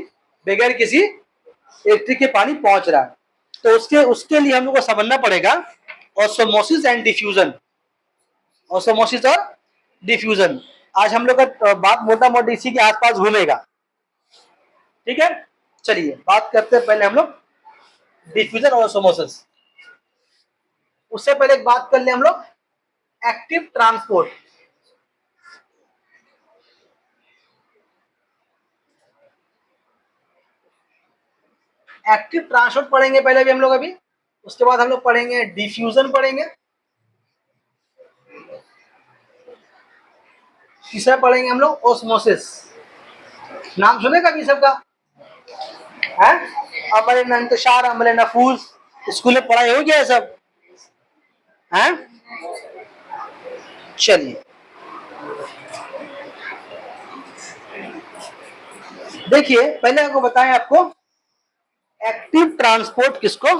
[SPEAKER 1] बगैर किसी इलेक्ट्रिक के पानी पहुंच रहा है। तो उसके लिए हम लोग को समझना पड़ेगा ऑस्मोसिस एंड डिफ्यूजन, ऑस्मोसिस और डिफ्यूजन। आज हम लोग का बात मोटा मोटी इसी के आसपास घूमेगा, ठीक है। चलिए बात करते हैं पहले हम लोग डिफ्यूजन और ऑस्मोसिस। उससे पहले एक बात कर ले हम लोग एक्टिव ट्रांसपोर्ट। एक्टिव ट्रांसपोर्ट पढ़ेंगे पहले भी हम लोग अभी, उसके बाद हम लोग पढ़ेंगे डिफ्यूजन पढ़ेंगे, तीसरा पढ़ेंगे हम लोग ऑस्मोसिस। नाम सुने कभी सबका है? अमर इंतशार, अमर नफूस, स्कूल में पढ़ाई हो गया है सब है। चलिए देखिए, पहले आपको बताएं, आपको एक्टिव ट्रांसपोर्ट किसको,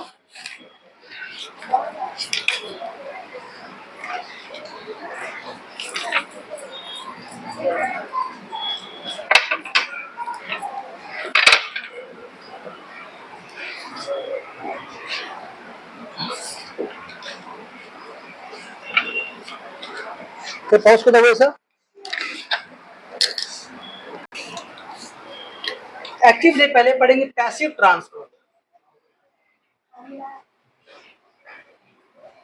[SPEAKER 1] तो पॉज को दबाओ सर। एक्टिव से पहले पढ़ेंगे पैसिव ट्रांसपोर्ट।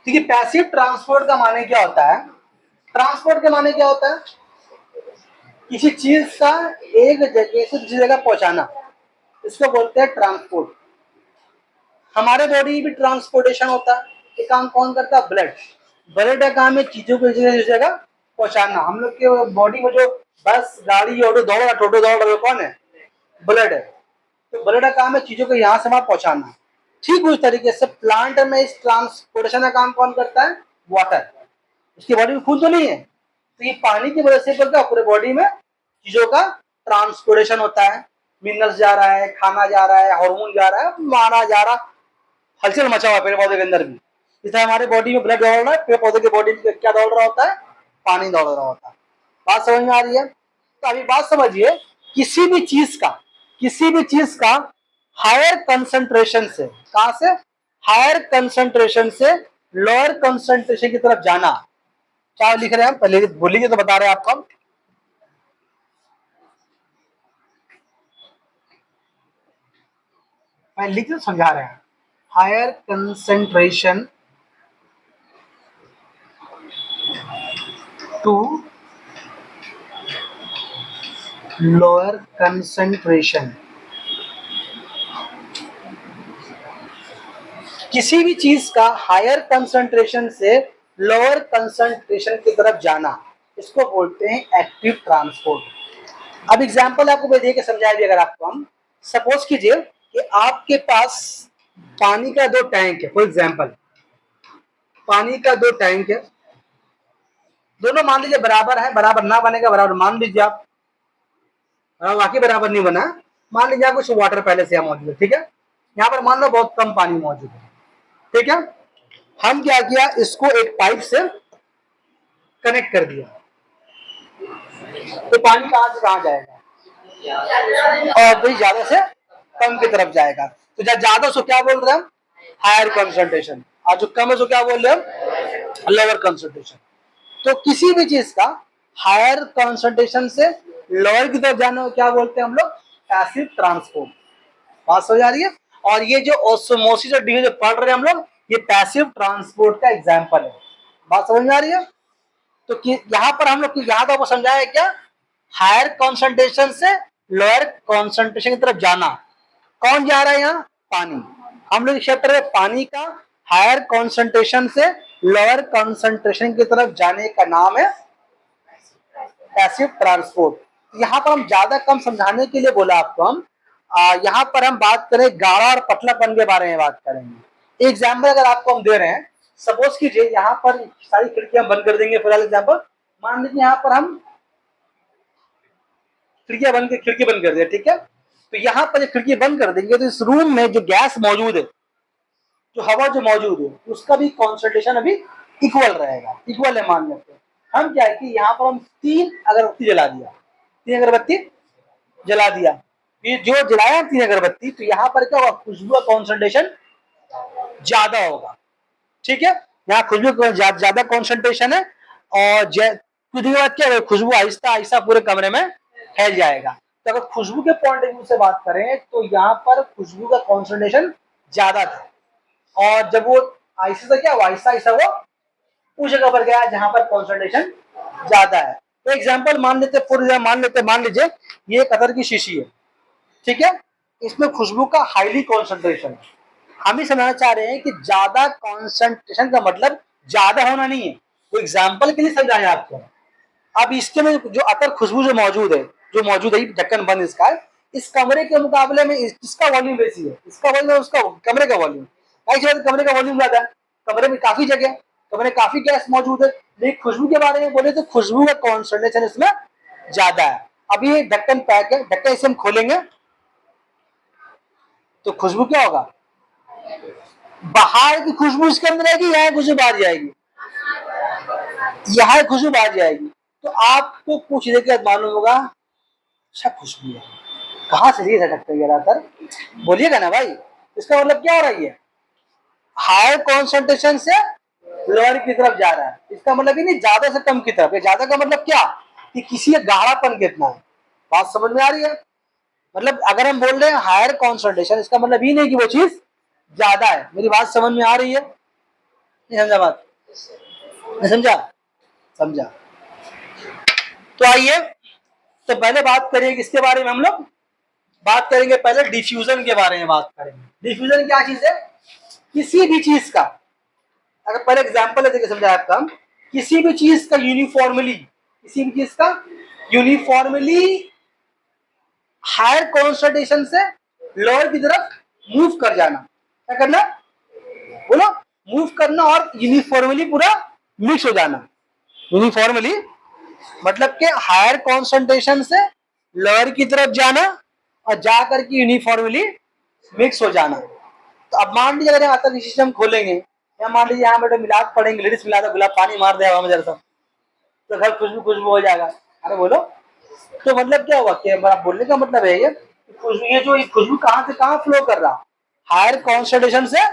[SPEAKER 1] ठीक है, पैसिव ट्रांसपोर्ट का माने क्या होता है, ट्रांसपोर्ट के माने क्या होता है, किसी चीज का एक जगह से दूसरी जगह पहुंचाना, इसको बोलते हैं ट्रांसपोर्ट। हमारे बॉडी भी ट्रांसपोर्टेशन होता है, ये काम कौन करता है, ब्लड। ब्लड का काम है चीजों को एक जगह से दूसरी जगह पहुंचाना। हम लोग के बॉडी में जो बस गाड़ी ऑटो दौड़ रहा, टोटो दौड़ रहा, कौन है, ब्लड है। तो ब्लड का काम है चीजों को यहाँ से वहां पहुंचाना। ठीक उस तरीके से प्लांट में इस ट्रांसपोर्टेशन का काम कौन करता है, वाटर। उसकी बॉडी में खून तो नहीं है, तो ये पानी की वजह से बोलता है पूरे बॉडी में चीजों का ट्रांसपोर्टेशन होता है। मिनरल्स जा रहा है, खाना जा रहा है, हार्मोन जा रहा है, माना जा रहा, हलचल मचा हुआ पेड़ पौधे के अंदर भी। इसलिए हमारे बॉडी में ब्लड दौड़ रहा है, पेड़ पौधे के बॉडी में क्या दौड़ रहा होता है, पानी दौड़ रहा होता है। बात समझ में आ रही है? तो अभी बात समझिए, किसी भी चीज का हायर कंसंट्रेशन से, कहां से, हायर कंसंट्रेशन से लोअर कंसंट्रेशन की तरफ जाना। क्या लिख रहे हैं हम, पहले बोलिए तो बता रहे हैं आपको हम। मैं लिख के समझा रहे हैं, higher concentration to lower concentration. किसी भी चीज का हायर कंसंट्रेशन से लोअर कंसंट्रेशन की तरफ जाना, इसको बोलते हैं एक्टिव ट्रांसपोर्ट। अब एग्जांपल आपको मैं दे के समझाया भी, अगर आपको हम सपोज कीजिए कि आपके पास पानी का 2 टैंक है, फॉर एग्जांपल पानी का 2 टैंक है, दोनों मान लीजिए बराबर है, बराबर ना बनेगा, बराबर मान लीजिए आप, वाकई बराबर नहीं बना, मान लीजिए कुछ वाटर पहले से मौजूद है, ठीक है। यहाँ पर मान लो बहुत कम पानी मौजूद है, ठीक है। हम क्या किया, इसको एक पाइप से कनेक्ट कर दिया, तो पानी कहां से कहां जाएगा, और भाई ज्यादा से कम की तरफ जाएगा। तो जब ज्यादा सो क्या बोल रहे हैं हम, हायर कंसंट्रेशन, और जो कम है सो क्या बोल रहे हैं हम, लोअर कंसंट्रेशन। तो किसी भी चीज का हायर कंसंट्रेशन से लोअर की तरफ जाने को क्या बोलते हैं हम लोग, पैसिव ट्रांसपोर्ट। बात समझ आ रही है? और ये जो ऑस्मोसिस और डिफ्यूजन पढ़ रहे हैं हम लोग, ये पैसिव ट्रांसपोर्ट का एग्जांपल है। बात समझ में आ रही है? तो यहाँ पर हम लोग यहाँ तो आपको समझाया क्या, हायर कॉन्सेंट्रेशन से लोअर कॉन्सेंट्रेशन की तरफ जाना। कौन जा रहा है यहाँ? पानी। हम लोग चैप्टर में पानी का हायर कॉन्सेंट्रेशन से लोअर कॉन्सेंट्रेशन की तरफ जाने का नाम है पैसिव ट्रांसपोर्ट। यहाँ पर हम ज्यादा कम समझाने के लिए बोला आपको, हम यहाँ पर हम बात करें गाढ़ा और पतलापन के बारे में बात करेंगे। एग्जाम्पल अगर आपको हम दे रहे हैं, सपोज कीजिए यहाँ पर सारी खिड़कियां बंद कर देंगे। फिलहाल एग्जाम्पल मान लीजिए यहाँ पर हम खिड़की बंद कर दिया, ठीक है। तो यहाँ पर खिड़की बंद कर देंगे तो इस रूम में जो गैस मौजूद है, जो हवा जो मौजूद है, उसका भी कॉन्सेंट्रेशन अभी इक्वल रहेगा, इक्वल है मान लेते हैं। हम क्या है कि यहाँ पर हम 3 अगरबत्ती जला दिया, 3 अगरबत्ती जला दिया। ये जो जलाया 3 अगरबत्ती, तो यहाँ पर क्या होगा? खुशबू का कॉन्सेंट्रेशन ज्यादा होगा, ठीक है। यहाँ खुशबू का ज्यादा कॉन्सेंट्रेशन है और कुछ देर बाद क्या होगा? खुशबू आहिस्ता आहिस्ता पूरे कमरे में फैल जाएगा। तो अगर खुशबू के पॉइंट ऑफ व्यू से बात करें तो यहाँ पर खुशबू का कॉन्सेंट्रेशन ज्यादा था, और जब वो आहिस्ता क्या हुआ? आहिस्ता आहिस्ता वो उस जगह पर गया जहां पर कॉन्सेंट्रेशन ज्यादा है। तो एग्जाम्पल मान लीजिए ये एक अतर की शीशी है, ठीक है। इसमें खुशबू का हाईली कॉन्सेंट्रेशन है। हम ही समझना चाह रहे हैं कि ज्यादा कॉन्सेंट्रेशन का मतलब ज्यादा होना नहीं है, वो एग्जाम्पल के लिए समझाया आपको। अब इसके में जो अतर खुशबू जो मौजूद है, ढक्कन बंद इसका है, इस कमरे के मुकाबले में इसका वॉल्यूम बेसी है, इसका वॉल्यूम उसका कमरे का वॉल्यूम, कमरे का वॉल्यूम ज्यादा है, कमरे में काफी जगह, कमरे में काफी गैस मौजूद है। लेकिन खुशबू के बारे में बोले तो खुशबू का कॉन्सेंट्रेशन इसमें ज्यादा है। अब ये ढक्कन पैक है, ढक्कन इसे हम खोलेंगे तो खुशबू क्या होगा? बाहर की खुशबू इसके अंदर आएगी, यहाँ खुशबू बाहर जाएगी, यहाँ खुशबू बाहर जाएगी। तो आपको कुछ देर के बाद मालूम होगा अच्छा खुशबू है, कहाँ से ये झटकता है सर? बोलिएगा ना भाई, इसका मतलब क्या हो रहा है? हायर कॉन्सेंट्रेशन से लोअर की तरफ जा रहा है। इसका मतलब ही नहीं ज्यादा से कम की तरफ। ज्यादा का मतलब क्या? कि किसी का गाढ़ापन कितना है। बात समझ में आ रही है? मतलब अगर हम बोल रहे हैं हायर कॉन्सेंट्रेशन, इसका मतलब ही नहीं कि वो चीज ज्यादा है। मेरी बात समझ में आ रही है? नहीं समझा बात? नहीं समझा? समझा। तो आइए, तो पहले बात करिए किसके बारे में? हम लोग बात करेंगे पहले डिफ्यूजन के बारे में बात करेंगे। डिफ्यूजन क्या चीज है? किसी भी चीज का, अगर पहले एग्जांपल देके समझाया आपका, किसी भी चीज का यूनिफॉर्मली हायर कॉन्सेंट्रेशन से लोअर की तरफ मूव कर जाना। क्या करना? बोलो। मूव करना और यूनिफॉर्मली पूरा मिक्स हो जाना। यूनिफॉर्मली मतलब के हायर कॉन्सेंट्रेशन से लोअर की तरफ जाना और जाकर के यूनिफॉर्मली मिक्स हो जाना। तो अब मान लीजिए अगर आता सिस्टम खोलेंगे, या मान लीजिए यहाँ बेटा मिलाद पड़ेंगे, लेडीज मिलाद गुलाब पानी मार दिया हमें जरा सा, तो घर खुशबू हो जाएगा। अरे बोलो, तो मतलब क्या हुआ? कि बोलने का मतलब है ये खुशबू, ये जो खुशबू कहाँ से कहाँ फ्लो कर रहा? हायर कॉन्सेंट्रेशन से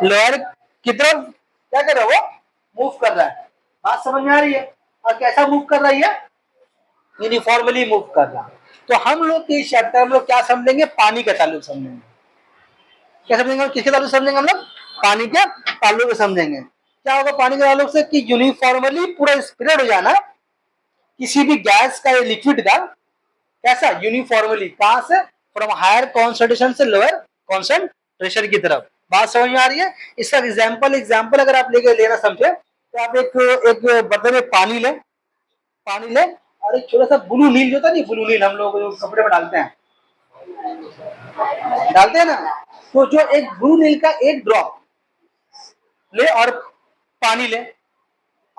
[SPEAKER 1] लोअर की तरफ क्या कर रहा है? वो मूव कर रहा है। बात समझ में आ रही है? और कैसा मूव कर रही है? यूनिफॉर्मली मूव कर रहा। तो हम लोग के चैप्टर हम लोग क्या समझेंगे? पानी का ताल्लुक समझेंगे। क्या समझेंगे? किसके ताल्लुक समझेंगे हम लोग? पानी के ताल्लुक समझेंगे। क्या होगा पानी के ताल्लुक से? कि यूनिफॉर्मली पूरा स्प्रेड हो जाना किसी भी गैस का या लिक्विड का। कैसा? यूनिफॉर्मली। कहां से? फ्रॉम हायर कॉन्सेंट्रेशन से लोअर कॉन्सेंट्रेशन की तरफ। बात समझ में आ रही है? इसका एग्जाम्पल अगर आप लेना समझे तो आप एक बर्तन में पानी ले और एक छोटा सा ब्लू नील जो था नहीं, ब्लू नील हम लोग कपड़े में डालते हैं ना, तो जो एक ब्लू नील का एक ड्रॉप ले और पानी ले,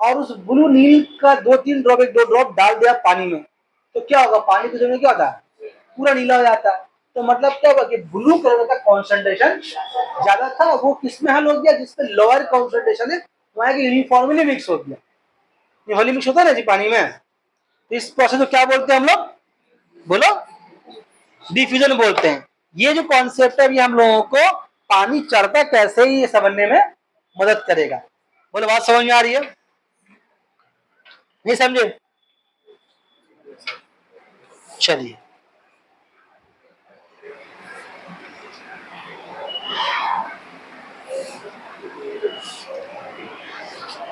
[SPEAKER 1] और उस ब्लू नील का 2-3 ड्रॉप, 1-2 ड्रॉप डाल दिया पानी में, तो क्या होगा? पानी के जगह क्या होता है? पूरा नीला हो जाता है। तो मतलब क्या होगा? कि ब्लू कलर का कॉन्सेंट्रेशन ज्यादा था, वो किसमें हल हो गया? जिसमें लोअर कॉन्सेंट्रेशन है वहां के यूनिफॉर्मली मिक्स हो गया। यूनिफॉर्मली मिक्स होता है ना जी पानी में। तो इस प्रोसेस को क्या बोलते हैं हम लोग? बोलो। डिफ्यूजन बोलते हैं। ये जो कॉन्सेप्ट है, ये हम लोगों को पानी चढ़ता कैसे ही ये समझने में मदद करेगा। बोलो, बात समझ में आ रही है? नहीं समझे? चलिए,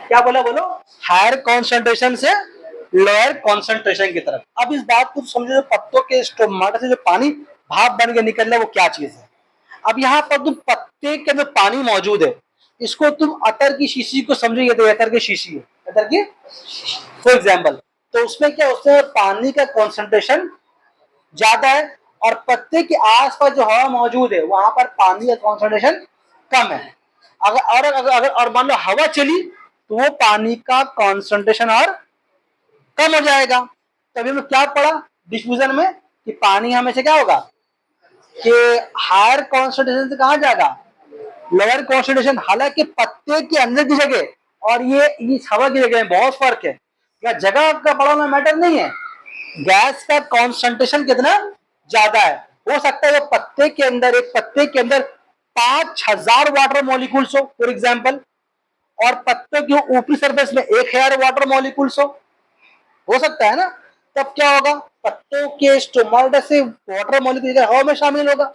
[SPEAKER 1] क्या बोला? बोलो। हायर कॉन्सेंट्रेशन से लोअर कॉन्सेंट्रेशन की तरफ। अब इस बात को समझो, जो पत्तों के स्टोमाटा से जो पानी भाप बन के निकल रहा है वो क्या चीज है। अब यहाँ पर तुम पत्ते के अंदर पानी मौजूद है, इसको तुम अतर की शीशी को समझिए, तो अतर की शीशी है, अतर की फॉर एग्जाम्पल। तो उसमें क्या, उसमें पानी का कॉन्सेंट्रेशन ज्यादा है और पत्ते के आसपास जो हवा मौजूद है वहां पर पानी का कॉन्सेंट्रेशन कम है। अगर मान लो हवा चली तो वो पानी का कॉन्सेंट्रेशन और कम हो जाएगा। तभी हमने क्या पढ़ा डिफ्यूजन में कि पानी हमेशा क्या होगा कि हायर कॉन्सेंट्रेशन से कहां जाएगा, लोअर कॉन्सेंट्रेशन। हालांकि पत्ते के अंदर की जगह और ये इस हवा की जगह में बहुत फर्क है, या जगह का बढ़ाना मैटर नहीं है, गैस का कॉन्सेंट्रेशन कितना ज्यादा है। हो सकता है वो पत्ते के अंदर, एक पत्ते के अंदर 5000 वाटर मॉलिक्यूल्स हो फॉर एग्जाम्पल, और पत्ते के ऊपरी सरफेस में 1000 वाटर मॉलिक्यूल्स हो सकता है ना। तब क्या होगा, पत्तों के स्टोमाटा से वाटर मॉलिक्यूल हवा में शामिल होगा।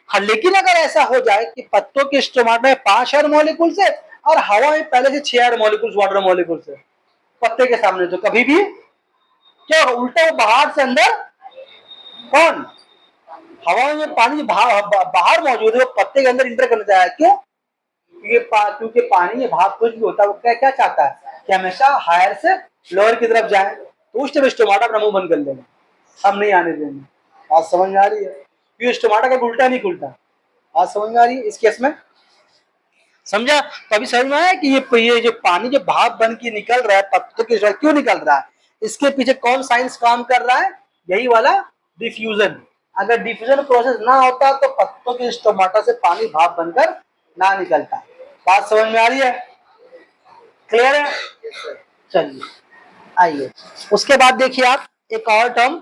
[SPEAKER 1] हाँ, लेकिन अगर ऐसा हो जाए कि पत्तों के स्टोमाटा में 5000 मॉलिक्यूल्स है और हवा में पहले से 6000 मॉलिक्यूल्स वाटर मॉलिक्यूल्स है पत्ते के सामने, तो कभी भी क्या होगा, उल्टा वो बाहर से अंदर, कौन, हवा में पानी बाहर मौजूद है, वो पत्ते के अंदर इंटर करना चाहे। क्यों, क्योंकि पानी भाप कुछ भी होता है वो क्या क्या चाहता है कि हमेशा हायर से लोअर की तरफ जाए। तो उस टाइम स्टोमाटा अपना मुंह बंद कर लेंगे, हम नहीं आने देंगे। आज समझ में आ रही है, क्योंकि स्टोमाटा का उल्टा नहीं खुलता। आज समझ में आ रही है इस केस में, समझा। तो अभी समझ में आया कि ये जो पानी जो भाप बन के निकल रहा है पत्तों के, क्यों निकल रहा है, इसके पीछे कौन साइंस काम कर रहा है, यही वाला डिफ्यूजन। अगर डिफ्यूजन प्रोसेस ना होता तो पत्तों के स्टोमाटा से पानी भाप बनकर ना निकलता। बात समझ में आ रही है, क्लियर है। चलिए आइए, उसके बाद देखिए आप एक और टर्म।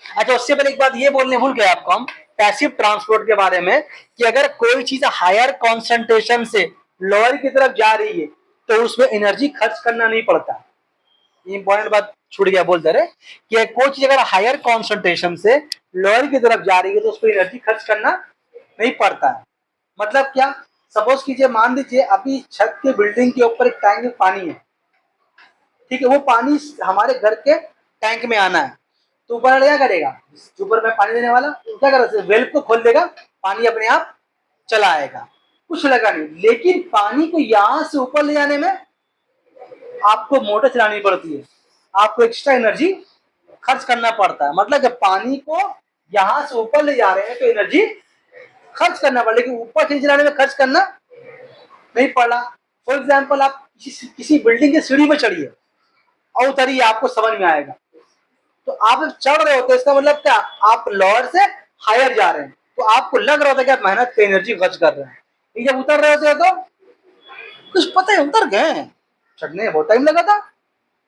[SPEAKER 1] अच्छा, उससे पहले एक बात ये बोलने भूल गए आपको हम पैसिव ट्रांसपोर्ट के बारे में, कि अगर कोई चीज हायर कॉन्सेंट्रेशन से लोअर की तरफ जा रही है तो उसमें एनर्जी खर्च करना नहीं पड़ता। इंपॉर्टेंट बात छूट गया बोलते रहे, कि कोई चीज अगर हायर कॉन्सेंट्रेशन से लोअर की तरफ जा रही है तो उस पर एनर्जी खर्च करना नहीं पड़ता है। मतलब क्या, सपोज कीजिए, मान लीजिए अभी छत के बिल्डिंग के ऊपर एक टैंक में पानी है, ठीक है, वो पानी हमारे घर के टैंक में आना है, तो ऊपर वाला क्या करेगा, ऊपर में पानी देने वाला क्या करेगा, वेल्व को खोल देगा, पानी अपने आप चला आएगा, कुछ लगा नहीं। लेकिन पानी को यहां से ऊपर ले जाने में आपको मोटर चलानी पड़ती है, आपको एक्स्ट्रा एनर्जी खर्च करना पड़ता है। मतलब जब पानी को यहां से ऊपर ले जा रहे हैं तो एनर्जी खर्च करना पड़ा, लेकिन ऊपर से चलाने में खर्च करना नहीं पड़ा। फॉर एग्जाम्पल, आप किसी बिल्डिंग की सीढ़ी में चढ़िए और उतरिए, आपको समझ में आएगा। तो आप चढ़ रहे होते, इसका मतलब क्या, आप लोअर से हायर जा रहे हैं, तो आपको लग रहा था कि आप मेहनत पे एनर्जी खर्च कर रहे हैं। जब उतर रहे होते हैं तो कुछ पता है उतर गए, चढ़ने में बहुत टाइम लगा था,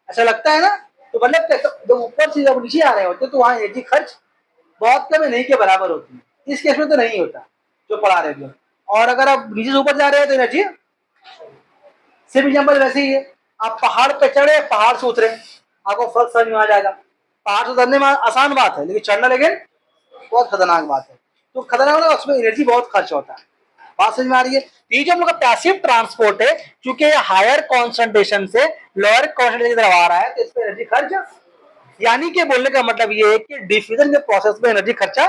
[SPEAKER 1] ऐसा लगता है ना। तो मतलब जब ऊपर से जब नीचे आ रहे होते तो वहां एनर्जी खर्च बहुत कम है, नहीं के बराबर होती है। इस केस में तो नहीं होता जो पढ़ा रहे थे। और अगर आप नीचे से ऊपर जा रहे हैं तो एनर्जी, सिर्फ एग्जाम्पल वैसे ही है, आप पहाड़ पे चढ़े, पहाड़ से उतरे, आपको फर्क समझ में आ जाएगा। पहाड़ से उतरने में आसान बात है, लेकिन चढ़ना लेकिन बहुत खतरनाक बात है। तो खतरनाक मतलब उसमें एनर्जी बहुत खर्च होता है। बात समझ में आ रही है। ये जो हम लोग का पैसिव ट्रांसपोर्ट है, क्योंकि हायर कॉन्सेंट्रेशन से लोअर कॉन्सेंट्रेशन की तरफ आ रहा है, तो इसमें एनर्जी खर्च, यानी कि बोलने का मतलब ये है कि डिफ्यूजन के प्रोसेस में एनर्जी खर्चा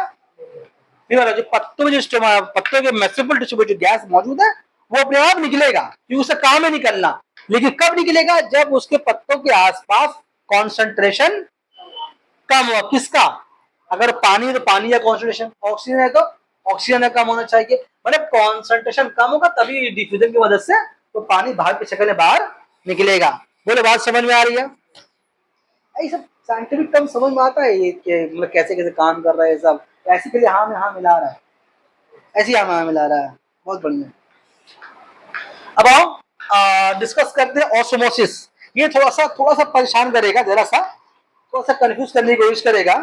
[SPEAKER 1] नहीं हो रहा। जो पत्तों में जो पत्तों के मैसिबल डिस्ट्रीब्यूटेड गैस मौजूद है वो अपने आप निकलेगा, क्योंकि उसका काम है निकलना। लेकिन कब निकलेगा, जब उसके पत्तों के आसपास कॉन्सेंट्रेशन कम हुआ। किसका, अगर पानी है तो पानी का कॉन्सेंट्रेशन, ऑक्सीजन है तो ऑक्सीजन कम होना चाहिए। मतलब कॉन्सेंट्रेशन कम होगा तभी डिफ्यूजन की मदद से तो पानी बाहर की शक्ल में बाहर निकलेगा। बोले बात समझ में आ रही है। ये सब साइंटिफिक टर्म समझ में आता है, ये कि मतलब कैसे कैसे काम कर रहा है सब। ऐसे के लिए हाँ में हाँ मिला रहा है, ऐसे ही हाँ में हाँ मिला रहा है, बहुत बढ़िया। अब आओ डिस्कस करते हैं ऑस्मोसिस। ये थोड़ा सा परेशान करेगा, जरा सा थोड़ा सा कंफ्यूज करने की कोशिश करेगा।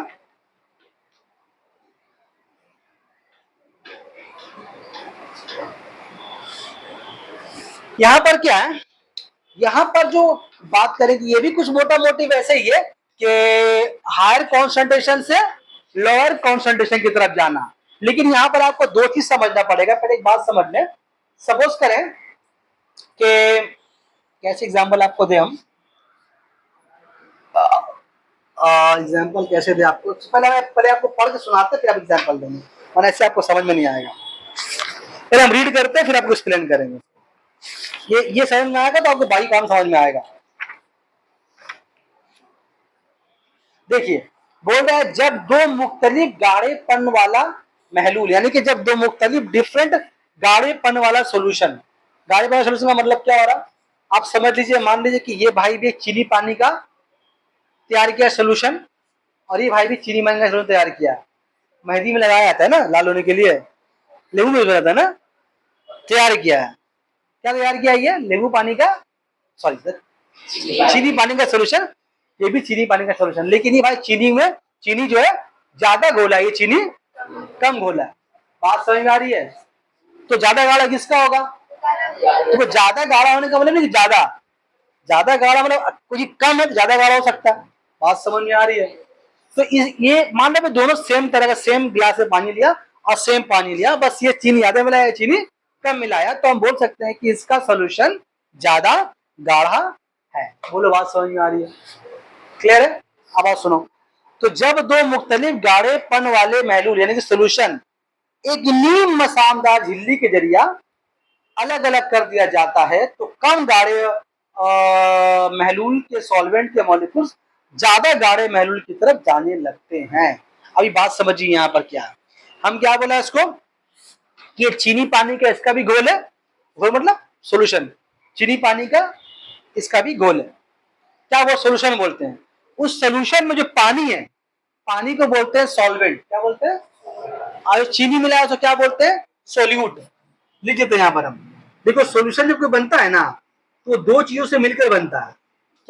[SPEAKER 1] यहां पर क्या है, यहां पर जो बात करेंगे ये भी कुछ मोटा मोटी वैसे ही है कि हायर कॉन्सेंट्रेशन से लोअर कॉन्सेंट्रेशन की तरफ जाना। लेकिन यहां पर आपको दो चीज समझना पड़ेगा। पहले एक बात समझ लें, सपोज करें कि कैसे एग्जाम्पल आपको दे हम? एग्जाम्पल कैसे दे आपको? पहले आपको पढ़ के सुनाते फिर आप एग्जाम्पल देंगे, और ऐसे आपको समझ में नहीं आएगा। पहले हम रीड करते हैं फिर आपको एक्सप्लेन करेंगे। ये समझ में आएगा तो आपको बाकी काम समझ में आएगा। देखिए बोल रहा है जब दो मुख्तलिफ गाढ़ेपन वाला महलूल, यानी कि जब दो मुख्तलिफ डिफरेंट गाढ़ेपन वाला सोल्यूशन, गाढ़ेपन वाला सोल्यूशन का मतलब क्या हो रहा, आप समझ लीजिए, मान लीजिए कि ये भाई भी चीनी पानी का तैयार किया सोल्यूशन, और ये भाई भी चीनी पानी का सोल्यूशन तैयार किया। मेहंदी में लगाया जाता है ना लाल होने के लिए, लेबू में जाता है ना, तैयार किया है। क्या तैयार किया? ये लेबू पानी का, सॉरी सर, चीनी पानी का सोल्यूशन। ये भी चीनी पानी का सोल्यूशन, लेकिन ये भाई चीनी में, चीनी जो है ज्यादा घोला है, ये चीनी कम घोला है। बात समझ में आ रही है? तो ज्यादा गाढ़ा किसका होगा? तो ज्यादा गाढ़ा होने का मतलब नहीं, ज्यादा गाढ़ा मतलब कुछ कम है तो ज्यादा गाढ़ा हो सकता है। बात समझ में आ रही है? तो ये मान लो दोनों सेम तरह का, सेम गिलास में पानी लिया और सेम पानी लिया, बस ये चीनी ज्यादा मिलाया, चीनी कम मिलाया, तो हम बोल सकते हैं कि इसका सोल्यूशन ज्यादा गाढ़ा है। बोलो बात समझ में आ रही है? क्लियर है? अब आप सुनो। तो जब दो मुख्तलिफ गाढ़ेपन वाले महलूल यानी कि सोल्यूशन एक नीम मसामदार झिल्ली के जरिया अलग अलग कर दिया जाता है तो कम गाढ़े महलूल के सॉल्वेंट के मॉलिक्यूल्स ज्यादा गाढ़े महलूल की तरफ जाने लगते हैं। अभी बात समझिए यहाँ पर क्या है, हम क्या बोला इसको कि चीनी पानी का इसका भी घोल है, घोल मतलब सोल्यूशन, चीनी पानी का इसका भी घोल है, क्या वो सोल्यूशन बोलते हैं। उस सोल्यूशन में जो पानी है, पानी को बोलते हैं सॉल्वेंट, क्या बोलते हैं? और चीनी मिलाया तो क्या बोलते हैं? सोल्यूट। लिख देते हैं यहाँ पर हम। देखो सोल्यूशन जब कोई बनता है ना तो दो चीजों से मिलकर बनता है।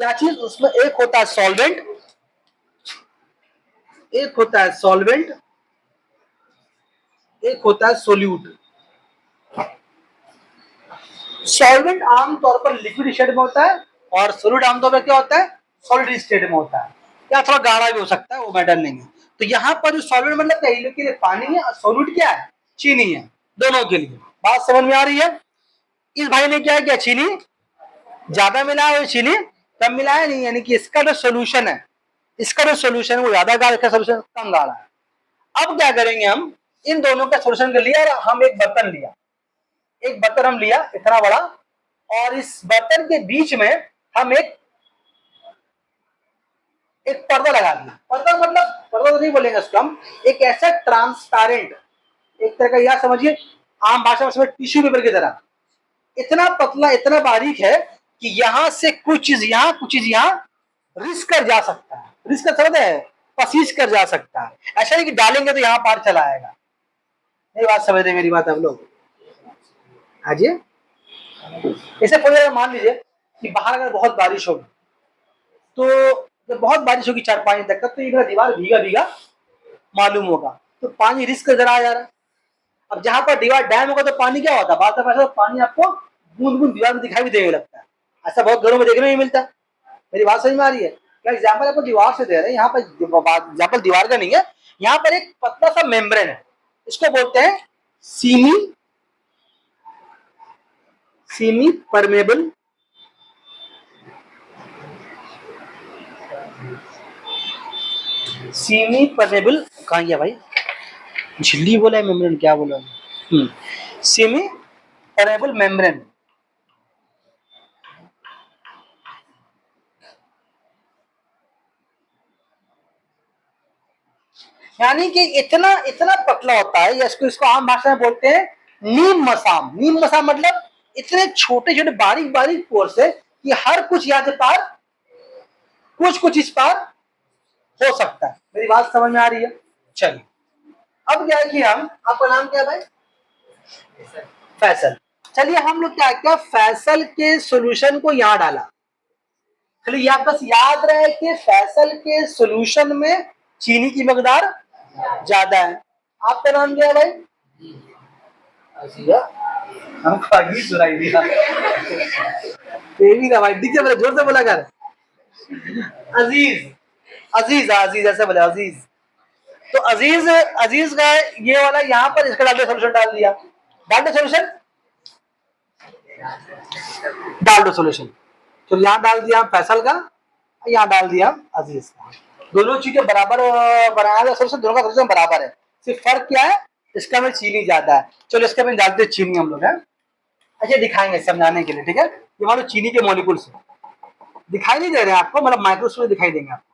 [SPEAKER 1] क्या चीज? उसमें एक होता है सॉल्वेंट, एक होता है सॉल्वेंट, एक होता है सोल्यूट। सॉल्वेंट आमतौर पर लिक्विड स्टेट में होता है और सोल्यूट आमतौर पर क्या होता है? सॉलिड स्टेट में होता है। क्या थोड़ा गाढ़ा भी हो सकता है, वो मैटर नहीं है। तो यहाँ पर जो सॉल्वेंट मतलब क्या के लिए पानी है और सोल्यूट क्या है? चीनी है, दोनों के लिए। बात समझ में आ रही है? इस भाई ने क्या किया, चीनी ज्यादा मिलाया और चीनी कम मिलाया नहीं, यानी कि इसका जो सोल्यूशन है, इसका जो सोल्यूशन है वो ज्यादा गाढ़ा, इसका सोल्यूशन कम गाढ़ा है। अब क्या करेंगे हम, इन दोनों का सोल्यूशन कर लिया और हम एक बर्तन लिया, एक बर्तन हम लिया इतना बड़ा, और इस बर्तन के बीच में हम एक पर्दा लगा दिया। पर्दा मतलब, पर्दा तो नहीं बोलेंगे उसको हम, एक ऐसा ट्रांसपेरेंट, एक तरह का यह समझिए आम भाषा में टिश्यू पेपर की तरह, इतना पतला, इतना बारीक है कि यहां से कुछ चीज यहां, कुछ चीज यहां रिस्क कर जा सकता है। रिस्क कर सकता है, पसीज कर जा सकता है। ऐसा नहीं कि डालेंगे तो यहां पार चला आएगा। नहीं बात समझ रहे मेरी बात आप लोग? हाजी, ऐसे कोई मान लीजिए कि बाहर अगर बहुत बारिश होगी, तो जब बहुत बारिश होगी 4-5 दिन तक, तो ये दीवार भीगा भीगा मालूम होगा, तो पानी रिस्क कर आ जा रहा है। अब जहां पर दीवार डैम होगा तो पानी क्या होता है, बात ऐसा पानी आपको बूंद बूंद दीवार में दिखाई भी देने लगता है। ऐसा बहुत घरों में देखने नहीं मिलता। मेरी बात समझ में आ रही है? क्या एग्जाम्पल आपको दीवार से दे रहे हैं, यहाँ पर एग्जाम्पल दीवार का नहीं है, यहाँ पर एक पतला सा मेम्ब्रेन है, इसको बोलते हैं सीमी परमेबल कहाँ गया भाई, झिल्ली बोला है, मेम्ब्रेन क्या बोला? Semi permeable membrane. यानी कि इतना इतना पतला होता है, या इसको आम भाषा में बोलते हैं नीम मसाम। नीम मसाम मतलब इतने छोटे छोटे बारीक बारीक पोर्स है कि हर कुछ यहाँ से पार, कुछ इस पार हो सकता है। मेरी बात समझ में आ रही है? चलिए अब क्या है कि हम, आपका नाम क्या है भाई? फैसल। चलिए हम लोग क्या किया, फैसल के सॉल्यूशन को यहाँ डाला। चलिए आप बस याद रहे कि फैसल के सॉल्यूशन में चीनी की मकदार ज्यादा है। आपका नाम क्या है भाई? हमको आगे सुनाई दिया देवी का भाई, ठीक है, मेरे जोर से बोला कर। अजीज, अजीज, अजीज ऐसे बोले, अजीज। तो अजीज, अजीज का ये वाला यहाँ पर इसका डाल दे, सोल्यूशन डाल दिया, डाल दो सोल्यूशन, डाल दो सोल्यूशन। तो यहाँ डाल दिया फैसल का, यहाँ डाल दिया अजीज का। दोनों चीजें बराबर बनाया, सबसे दोनों का सोल्यूशन बराबर है, सिर्फ फर्क क्या है, इसका में चीनी ज्यादा है। चलो इसका में डालते चीनी हम लोग है। अच्छा दिखाएंगे समझाने के लिए, ठीक है। ये मान लो चीनी के मॉलिक्यूल्स दिखाई नहीं दे रहे हैं आपको, मतलब माइक्रोस्कोप में दिखाई देंगे आपको।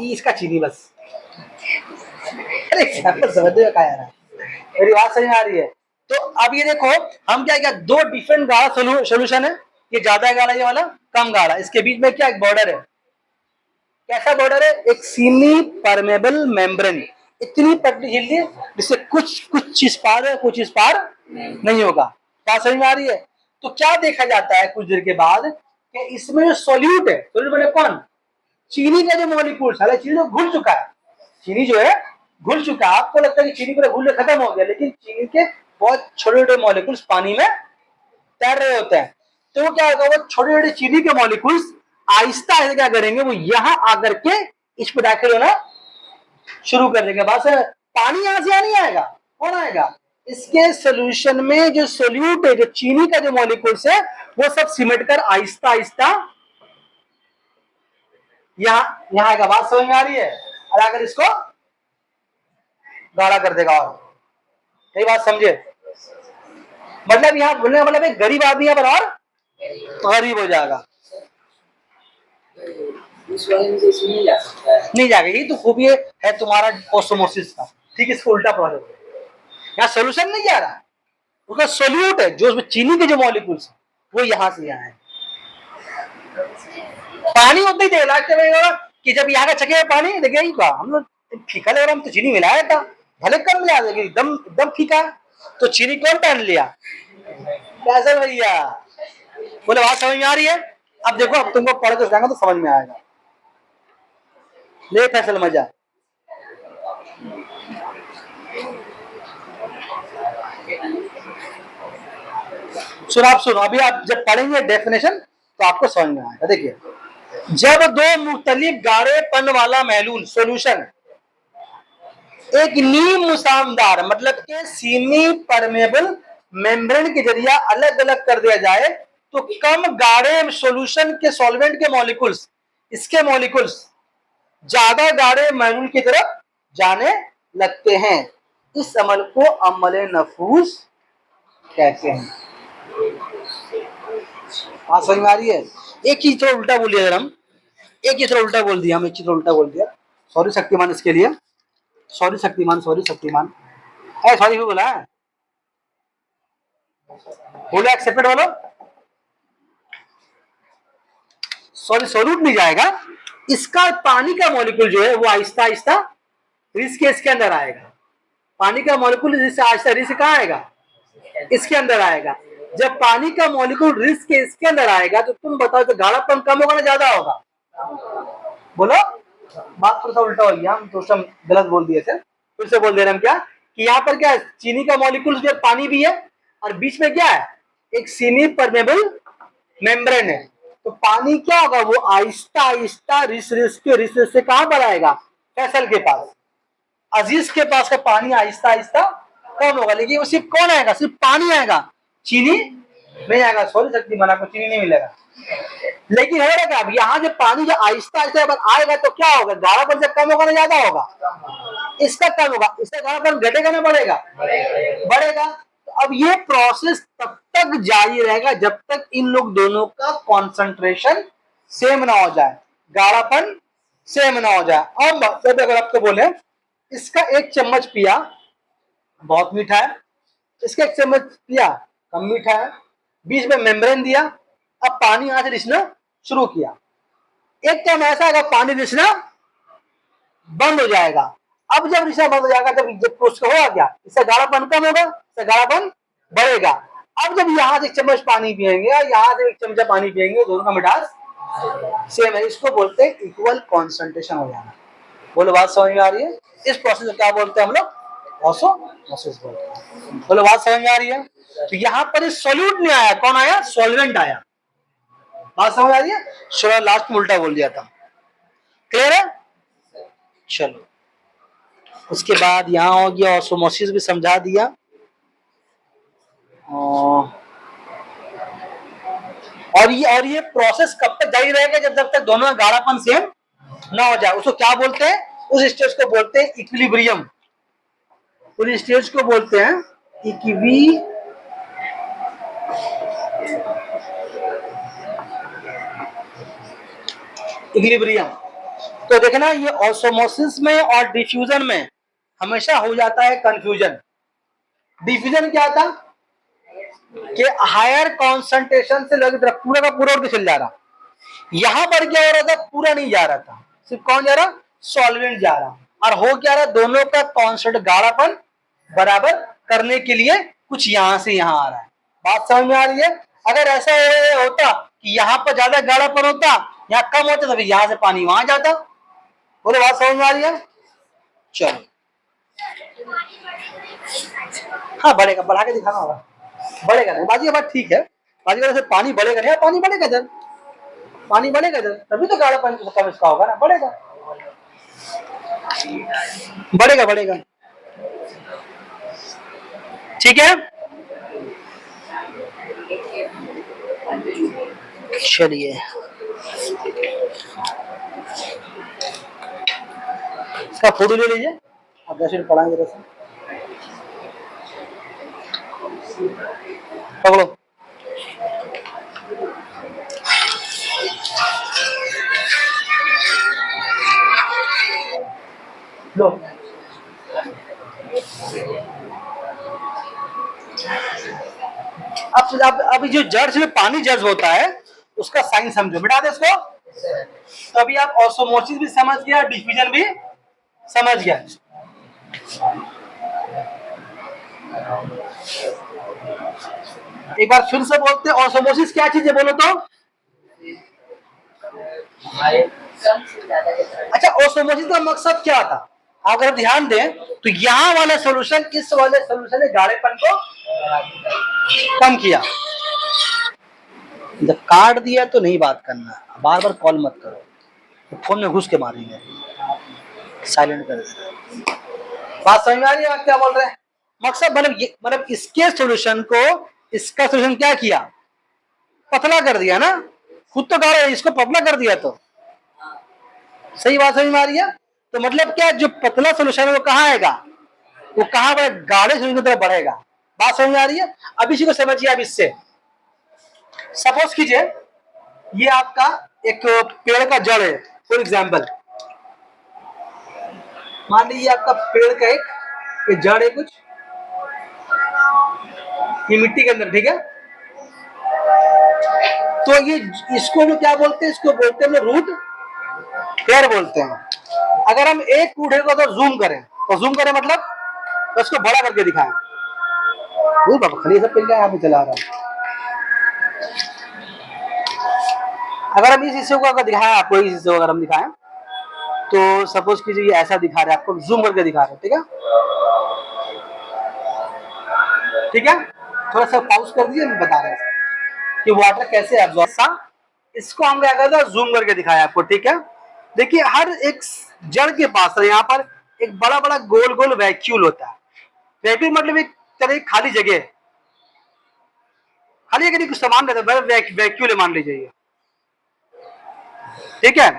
[SPEAKER 1] इसका चीनी बस, अरे समझ में क्या आ रहा है, मेरी बात समझ में आ रही है। तो अब ये देखो हम क्या, दो डिफरेंट गाढ़ा सोल्यूशन है, ये ज्यादा गाढ़ा ये वाला कम गाढ़ा, इसके बीच में क्या एक बॉर्डर है। कैसा बॉर्डर है, एक सीमी परमेबल मेम्ब्रेन, इतनी पतली झिल्ली जिससे कुछ चीज पार है, कुछ चीज पार नहीं होगा। बात समझ में आ रही है। तो क्या देखा जाता है कुछ देर के बाद कि इसमें जो सोल्यूट है, सोल्यूट मतलब कौन, चीनी का जो मॉलिक्यूल्स है, चीनी जो घुल चुका है, चीनी जो है घुल चुका है। आपको लगता है कि चीनी पूरा घुल खत्म हो गया, लेकिन चीनी के बहुत छोटे छोटे मॉलिक्यूल्स पानी में तैर रहे होते हैं। तो वो क्या होगा, वो छोटे छोटे चीनी के मॉलिक्यूल्स आहिस्ता आहिस्ता क्या करेंगे, वो यहां आकर के इस पर दाखिल होना शुरू कर देंगे। बस पानी यहां से नहीं आएगा, कौन आएगा, इसके सोल्यूशन में जो सोल्यूट है, जो चीनी का जो मॉलिक्यूल्स है, वो सब सिमट कर आहिस्ता आहिस्ता यहाँ आएगा। बात समझ में आ रही है। और अगर इसको गाढ़ा कर देगा, और यही बात समझे, मतलब यहाँ बोलने का मतलब एक गरीब आदमी यहाँ पर और गरीब हो जाएगा, नहीं जाएगा। यही तो खूबी है तुम्हारा ऑस्मोसिस का, ठीक है। इसको उल्टा प्रोसेस, यहाँ सोल्यूशन नहीं जा रहा, उसका सोल्यूट है जो उसमें चीनी के जो मॉलिक्यूल्स वो यहां से यहाँ है। पानी होता ही थे लास्ट में कि जब यहाँ का चके पानी देखे हम लोग फीका लग रहा, हम तो चीनी मिलाया था, भले कम मिला देंगे, एकदम एकदम फीका, तो चीनी कौन पहन लिया, कैसे भैया। बोले बात समझ में आ रही है। अब देखो, अब तुमको पढ़ के जाएंगे तो समझ में आएगा। ले फैसल मजा। सुनो आप सुनो, अभी आप जब पढ़ेंगे डेफिनेशन तो आपको समझ में आएगा। देखिए, जब दो मुख्तलिफ गाढ़ेपन वाला महलूल सोल्यूशन एक नीम मुसामदार मतलब के सीमी परमेबल मेम्ब्रेन के जरिए अलग अलग कर दिया जाए, तो कम गाढ़े सोल्यूशन के सॉल्वेंट के मॉलिक्यूल्स, इसके मॉलिक्यूल्स ज्यादा गाढ़े महलूल की तरफ जाने लगते हैं। इस अमल को अमले नफूस कहते हैं। हाँ समझ में आ रही है। एक चीज थोड़ा उल्टा बोल दिया, हम एक चीज थोड़ा उल्टा बोल दिया, हम एक चीज उल्टा बोल दिया, सॉरी शक्तिमान इसके लिए, सॉरी शक्तिमान, सॉरी शक्तिमान, है सॉरी भी बोला है, बोलो एक्सेप्टेड बोलो, सॉरी सोल्यूट नहीं जाएगा, इसका पानी का मॉलिक्यूल जो है वो आहिस्ता आहिस्ता रिस के इसके अंदर आएगा। पानी का मॉलिक्यूल रिस आहिस्ता रिस कहाँ आएगा, इसके अंदर आएगा। जब पानी का मॉलिक्यूल रिस के इसके अंदर आएगा तो तुम बताओ तो गाढ़ापन कम होगा ना ज्यादा होगा, बोलो। बात थोड़ा सा उल्टा हो गया, हम तो गलत बोल दिए थे, फिर से बोल दे रहे हम क्या कि यहाँ पर क्या है, चीनी का मॉलिक्यूल जो पानी भी है और बीच में क्या है, एक सीमी परमेबल मेम्ब्रेन है। तो पानी क्या होगा, वो आहिस्ता आहिस्ता रिस से कहां पर आएगा, फैसल के पास, अजीज के पास का पानी आहिस्ता आहिस्ता कम होगा। लेकिन वो सिर्फ कौन आएगा, सिर्फ पानी आएगा, चीनी नहीं आएगा। सॉरी शक्ति मना को चीनी नहीं मिलेगा। लेकिन हो रहा अब यहाँ जब पानी जो आहिस्ता आहिस्ता आएगा तो क्या होगा, गाढ़ापन जब कम होगा ना ज्यादा होगा, इसका कम होगा, इसका गाढ़ापन घटेगा ना बढ़ेगा, बढ़ेगा। तो अब ये प्रोसेस तब तक जारी रहेगा जब तक इन लोग दोनों का कॉन्सेंट्रेशन सेम ना हो जाए, गाढ़ापन सेम ना हो जाए। अब अगर आपको बोले इसका एक चम्मच पिया बहुत मीठा है, इसका एक चम्मच पिया कम मीठा है, बीच में मेम्ब्रेन दिया, अब पानी यहां से रिसना शुरू किया। एक टाइम ऐसा आएगा पानी रिसना बंद हो जाएगा। अब जब रिसना बंद हो जाएगा जब उसका होगा क्या, इससे गाढ़ापन कम होगा, इससे गाढ़ापन बढ़ेगा। अब जब यहाँ से एक चम्मच पानी पियेंगे और यहाँ से एक चम्मच पानी पियेंगे, दोनों का मिठास सेम है। इसको बोलते हैं इक्वल कॉन्सेंट्रेशन हो जाना। बोलो बात समझ में आ रही है। इस प्रोसेस को क्या बोलते हैं हम लोग, ऑस्मोसिस बोलते हैं। बोलो बात समझ में आ रही है। तो यहाँ पर सोल्यूट नहीं आया, कौन आया, सॉल्वेंट आया। बात समझ आ रही है। चलो लास्ट में उल्टा बोल दिया था, क्लियर है। चलो उसके बाद यहाँ हो गया ऑस्मोसिस भी समझा दिया। और ये प्रोसेस कब तक जारी रहेगा, जब तक दोनों का गाढ़ापन सेम ना हो जाए। उसको क्या बोलते हैं, उस स्टेज को बोलते हैं इक्विलिब्रियम। उस स्टेज को बोलते हैं इक्विलिब्रियम। तो देखना, ये ऑस्मोसिस में और डिफ्यूजन में हमेशा हो जाता है कंफ्यूजन। डिफ्यूजन क्या था कि हायर कॉन्सेंट्रेशन से लगे पूरा का पूरा उड़ के चल जा रहा। यहां पर क्या हो रहा था, पूरा नहीं जा रहा था, सिर्फ कौन जा रहा, सॉल्वेंट जा रहा। और हो क्या रहा, दोनों का कॉन्सेंट्रेट गाढ़ापन बराबर करने के लिए कुछ यहां से यहां आ रहा है। बात समझ में आ रही है? अगर ऐसा होता कि यहाँ पर ज्यादा गाढ़ापन होता, यहाँ कम होता, तो फिर यहां से पानी वहां जाता। बोले बात समझ में आ रही है? चलो, हाँ बढ़ेगा, बढ़ा के दिखाना होगा। बढ़ेगा नहीं बाजी, बात ठीक है बाजी, से पानी बढ़ेगा नहीं, पानी बढ़ेगा इधर, पानी बढ़ेगा इधर, तभी तो गाढ़ापन कम इसका होगा ना, बढ़ेगा बढ़ेगा बढ़ेगा। ठीक है, चलिए इसका फोटो ले लीजिए, आप 10 मिनट पढ़ाएंगे जरा सा, पकड़ो। लो, अब अभी जो जड़ से पानी जज्ब होता है उसका साइन समझो, मिटा दे इसको। तो अभी आप ऑस्मोसिस भी समझ गया, डिफ्यूजन भी समझ गया। एक बार फिर से बोलते हैं, ऑस्मोसिस क्या चीज है बोलो तो। अच्छा, ऑस्मोसिस का मकसद क्या था, अगर ध्यान दें तो यहाँ वाला सोल्यूशन इस वाले सोल्यूशन ने गाढ़ेपन को कम किया। जब काट दिया तो नहीं बात करना, बार बार कॉल मत करो, तो फोन में घुस के मारेंगे, साइलेंट कर देना। बात समझ में आ रही है आप क्या बोल रहे हैं? मकसद मतलब इसके सोल्यूशन को इसका सोल्यूशन क्या किया, पतला कर दिया ना, खुद तो गाढ़ा है, इसको पतला कर दिया। तो सही बात समझ में आ रही है? तो मतलब क्या, जो पतला सोल्यूशन है वो कहाँ आएगा, वो कहाँ पर गाढ़े सोल्यूशन की तरफ बढ़ेगा। बात समझ में आ रही है? अब इसी को समझिए आप इससे। सपोज कीजिए ये आपका एक पेड़ का जड़ है, फॉर एग्जाम्पल मान लीजिए आपका पेड़ का एक जड़ है कुछ, ये मिट्टी के अंदर, ठीक है। तो ये इसको हम क्या बोलते हैं, इसको बोलते हैं रूट हेयर बोलते हैं। अगर हम एक रूट हेयर को तो जूम करें, तो जूम करें मतलब तो इसको बड़ा करके दिखाएं। वो बाबा खाली सब पिल यहाँ पे चला रहा है। अगर हम इस हिस्से को अगर दिखाएं, आपको इस हिस्से को अगर हम दिखाएं, तो सपोज कीजिए ऐसा दिखा रहे हैं, आपको जूम करके दिखा रहे हैं, ठीक है। ठीक है, थोड़ा सा पॉज कर दीजिए, हम बता रहे हैं कि वाटर कैसे एब्जॉर्ब, इसको हम क्या करते हैं, जूम करके दिखाया आपको, ठीक है। देखिए हर एक जड़ के पास यहाँ पर एक बड़ा बड़ा गोल गोल वैक्यूल होता है। वैक्यूल मतलब एक तरह की खाली जगह, खाली जगह कुछ सामान रहता है, वैक्यूल मान लीजिए, ठीक है।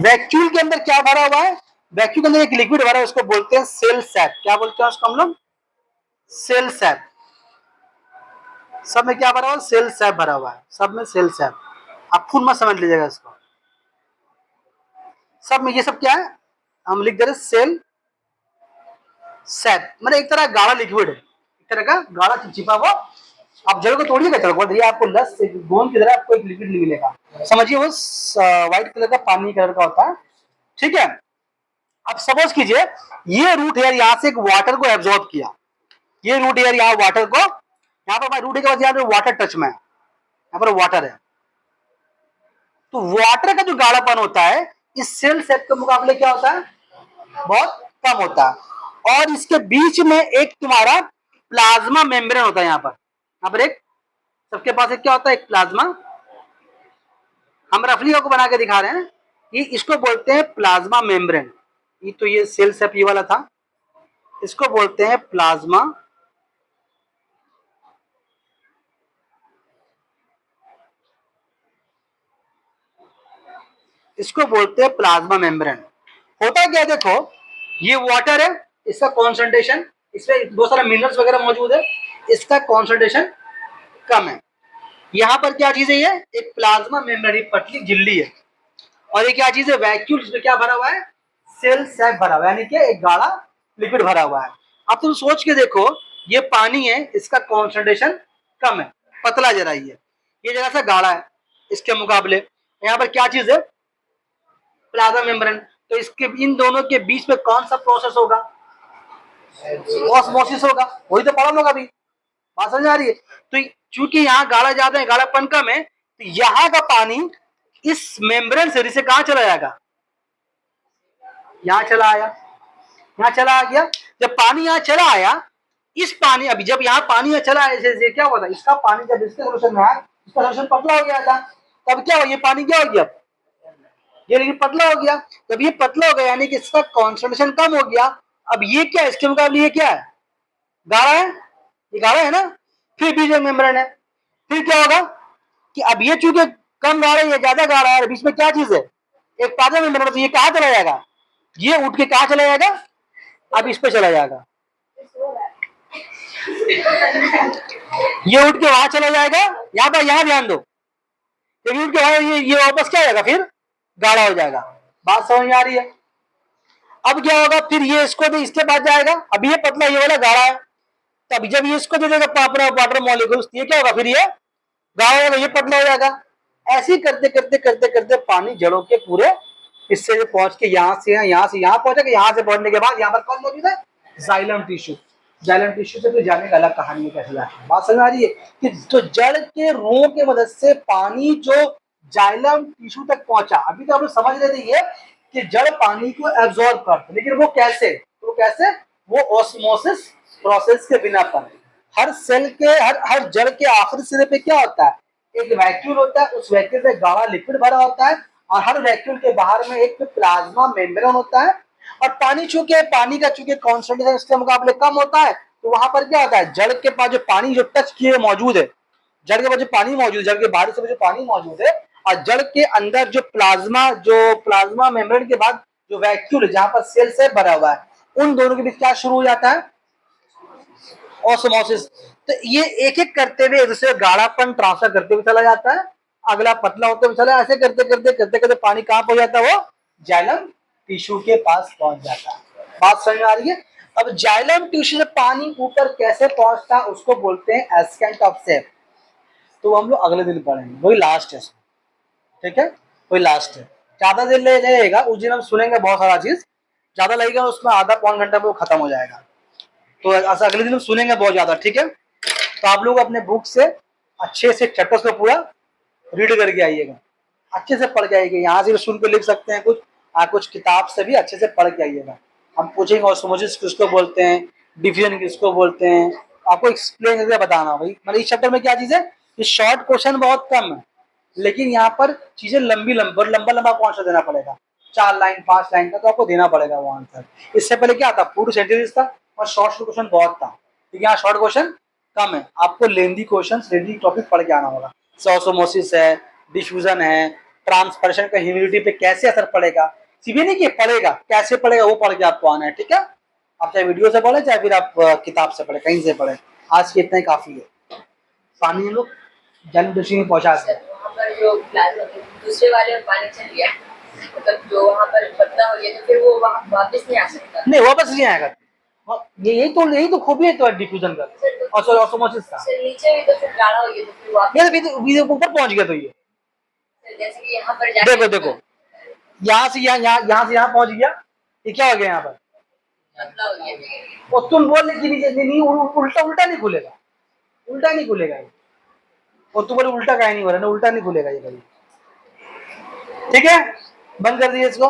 [SPEAKER 1] वैक्यूल के अंदर क्या भरा हुआ है, वैक्यूल के अंदर एक लिक्विड भरा है, उसको बोलते हैं सेल सैप। क्या बोलते हैं उसको हम लोग, सेल सैप। सब में क्या भरा हुआ है, सेल सैप भरा हुआ है, सब में सेल सैप। आप फुल मत समझ लीजिएगा इसको, सब में ये सब क्या है, हम लिख दे रहे सेल सैप, मतलब एक तरह गाढ़ा लिक्विड है, एक तरह का गाढ़ा चिपचिपा हुआ। आप जड़ को तोड़िएगा, जड़ को आपको लस गोंद की तरह आपको एक लिक्विड नहीं मिलेगा, समझिए वो व्हाइट कलर का पानी कलर का होता है, ठीक है। अब सपोज कीजिए ये रूट हेयर यहाँ से एक वाटर को एब्जॉर्ब किया, ये रूट हेयर यहाँ वाटर को, यहाँ पर रूट के बाद यहाँ पे वाटर टच में है, यहाँ पर वाटर है। तो वाटर का जो गाढ़ापन होता है इस सेल सेट के मुकाबले क्या होता है, बहुत कम होता है। और इसके बीच में एक तुम्हारा प्लाज्मा मेम्ब्रेन होता है, यहाँ पर एक सबके पास एक क्या होता है, एक प्लाज्मा। हम रफली को बना के दिखा रहे हैं, ये इसको बोलते हैं प्लाज्मा मेम्ब्रेन। ये तो ये सेल सेप ये वाला था, इसको बोलते हैं प्लाज्मा इसको बोलते हैं प्लाज्मा मेम्ब्रेन। होता क्या है, देखो ये वाटर है, इसका कॉन्सेंट्रेशन, इसमें बहुत सारा मिनरल्स वगैरह मौजूद है, इसका कॉन्सेंट्रेशन कम है। यहाँ पर क्या चीज है, ये एक प्लाज्मा मेम्ब्रेन, पतली झिल्ली है। और ये क्या चीज है, वैक्यूल, इसमें क्या भरा हुआ है, सेल सैक भरा हुआ है, यानी कि एक गाढ़ा लिक्विड भरा हुआ है। अब तुम सोच के देखो, ये पानी है, इसका कॉन्सेंट्रेशन कम है, पतला जरा ये जरा सा गाढ़ा है इसके मुकाबले। यहाँ पर क्या चीज है, प्लाज्मा मेम्ब्रेन। तो इसके इन दोनों के बीच में कौन सा प्रोसेस होगा, ऑस्मोसिस होगा। वही तो पढ़ा लोग अभी, बात समझ आ रही है। तो चूंकि यहाँ गाढ़ा ज्यादा है, गाढ़ापन कम है, तो यहाँ का पानी इस मेम्ब्रेन से कहाँ चला जाएगा, यहाँ चला आया, यहाँ चला आ गया। जब पानी यहाँ चला आया, इस पानी, अभी जब यहाँ पानी यहाँ चला आया, जैसे क्या हुआ था, इसका पानी जब इसके सोल्यूशन में आया, इसका सोल्यूशन पतला हो गया था, तब क्या हुआ, ये पानी क्या हो गया, ये लेकिन पतला हो गया। जब ये पतला हो गया, यानी कि इसका कॉन्सेंट्रेशन कम हो गया। अब ये क्या है, इसके मुकाबले ये क्या है, गाढ़ा है, ये गाढ़ा है ना। फिर बीच में मेम्ब्रेन है, फिर क्या होगा कि अब ये चूंकि कम गाढ़ा है, ये ज्यादा गाढ़ा है, बीच में क्या चीज है, एक प्लाज्मा मेम्ब्रेन। तो ये कहाँ चला जाएगा, ये उठ के कहाँ चला जाएगा, अब इस पे चला जाएगा, ये उठ के वहां चला जाएगा। यहाँ पर, यहाँ ध्यान दो, ये उठ के वहां, ये वापस क्या जाएगा, फिर गाढ़ा हो जाएगा। बात समझ में आ रही है। अब क्या होगा, फिर ये इसको भी इसके बाद जाएगा, अब ये पतला, ये वाला गाढ़ा है, तब जब ये इसको दे देगा अपना वाटर मॉलिक्यूल्स, ये क्या होगा, फिर ये गाढ़ा होगा, ये पतला हो जाएगा। ऐसे ही करते करते करते करते पानी जड़ों के पूरे हिस्से में पहुंच के यहाँ से यहाँ पहुंचेगा। यहाँ से पहुंचने के बाद यहाँ पर कौन मौजूद है, जाइलम टिश्यू। जाइलम टिश्यू से फिर जाने का अलग कहानी में कैसे जाए। बात समझ आ रही है कि जो जड़ के रुओं की मदद से पानी जो जाइलम टिश्यू तक पहुंचा। अभी तो हम लोग समझ रहे थे कि जड़ पानी को एब्जॉर्ब करते, लेकिन वो कैसे, वो ऑस्मोसिस प्रोसेस के बिना पर। हर सेल के हर जड़ के आखिरी सिरे पे क्या होता है, एक वैक्यूल होता है, उस वैक्यूल में गाढ़ा लिक्विड भरा होता है, और हर वैक्यूल के बाहर में एक प्लाज्मा मेम्ब्रेन होता है। और पानी का चूंकि कॉन्सेंट्रेशन इसके मुकाबले कम होता है, तो वहां पर क्या होता है, जड़ के पास जो पानी जो टच किए मौजूद है, जड़ के पास जो पानी मौजूद है, जड़ के बाहर से जो पानी मौजूद है, और जड़ के अंदर जो प्लाज्मा मेम्ब्रेन के बाद जो वैक्यूल है, जहां पर सेल से भरा हुआ है, उन दोनों के बीच क्या शुरू हो जाता है, ऑस्मोसिस। तो ये एक एक करते हुए एक दूसरे गाढ़ापन ट्रांसफर करते हुए चला जाता है, अगला पतला होते हुए चला, ऐसे करते करते करते करते पानी कहाँ पहुंच जाता है, वो जाइलम टिश्यू के पास पहुंच जाता है। बात समझ में आ रही है। अब जाइलम टिश्यू से पानी ऊपर कैसे पहुंचता है, उसको बोलते हैं एस्केंट ऑफ सेप। तो हम लोग अगले दिन पढ़ेंगे, वही लास्ट है, ठीक है, वही लास्ट है। ज्यादा देर ले जाएगा, उस दिन हम सुनेंगे बहुत सारा चीज, ज्यादा लगेगा उसमें, आधा पौन घंटा में वो खत्म हो जाएगा। तो अगले दिन हम सुनेंगे बहुत ज्यादा, ठीक है। तो आप लोग अपने बुक से अच्छे से चैप्टर्स को पूरा रीड करके आइएगा, अच्छे से पढ़ के आइएगा। यहाँ से भी सुन के लिख सकते हैं कुछ, कुछ किताब से भी अच्छे से पढ़ के आइएगा। हम पूछेंगे ऑस्मोसिस किसको बोलते हैं, डिफ्यूजन किसको बोलते हैं, आपको एक्सप्लेन करके बताना भाई। मतलब इस चैप्टर में क्या चीज है, कि शॉर्ट क्वेश्चन बहुत कम है, लेकिन यहाँ पर चीजें लंबा आंसर देना पड़ेगा, 4 लाइन 5 लाइन का तो आपको देना पड़ेगा वो आंसर। इससे पहले क्या था, पूर्ण सेंटेंस था और शॉर्ट क्वेश्चन बहुत था, लेकिन यहाँ शॉर्ट क्वेश्चन कम है। आपको लेंदी क्वेश्चन, लेंदी टॉपिक पढ़ के आना होगा। ऑस्मोसिस है, डिफ्यूजन है, ट्रांसफरेशन का ह्यूमिडिटी पे कैसे असर पड़ेगा, सीधे नहीं कि पड़ेगा, कैसे पड़ेगा वो पढ़ के आपको आना है, ठीक है। आप चाहे वीडियो से पढ़े, चाहे फिर आप किताब से पढ़े, कहीं से पढ़े। आज के इतना ही काफी है। पानी हम लोग जन्म दुष्टि में पहुंचा सकते हैं।
[SPEAKER 2] वहाँ पर जो प्लाज्मा दूसरे वाले में पानी चल गया, मतलब जो वहाँ पर पतला हो गया, तो फिर वो वहाँ वापस नहीं आ सकता।
[SPEAKER 1] नहीं, वापस नहीं आएगा। यही तो खूबी है तो डिफ्यूजन का और ऑस्मोसिस का।
[SPEAKER 2] नीचे भी तो फिर गाढ़ा हो गया, तो फिर वापस
[SPEAKER 1] ये ऊपर पहुंच गया। तो ये
[SPEAKER 2] जैसे कि यहाँ पर
[SPEAKER 1] देखो यहाँ से यहाँ पहुंच गया, ये क्या हो गया, यहाँ पर
[SPEAKER 2] पतला हो गया।
[SPEAKER 1] और तुम बोल रहे नहीं, उल्टा नहीं खुलेगा, उल्टा नहीं खुलेगा ये। और तुम बोले उल्टा काहे नहीं हो रहा, ना उल्टा नहीं खुलेगा ये कभी, ठीक है। बंद कर दीजिए इसको।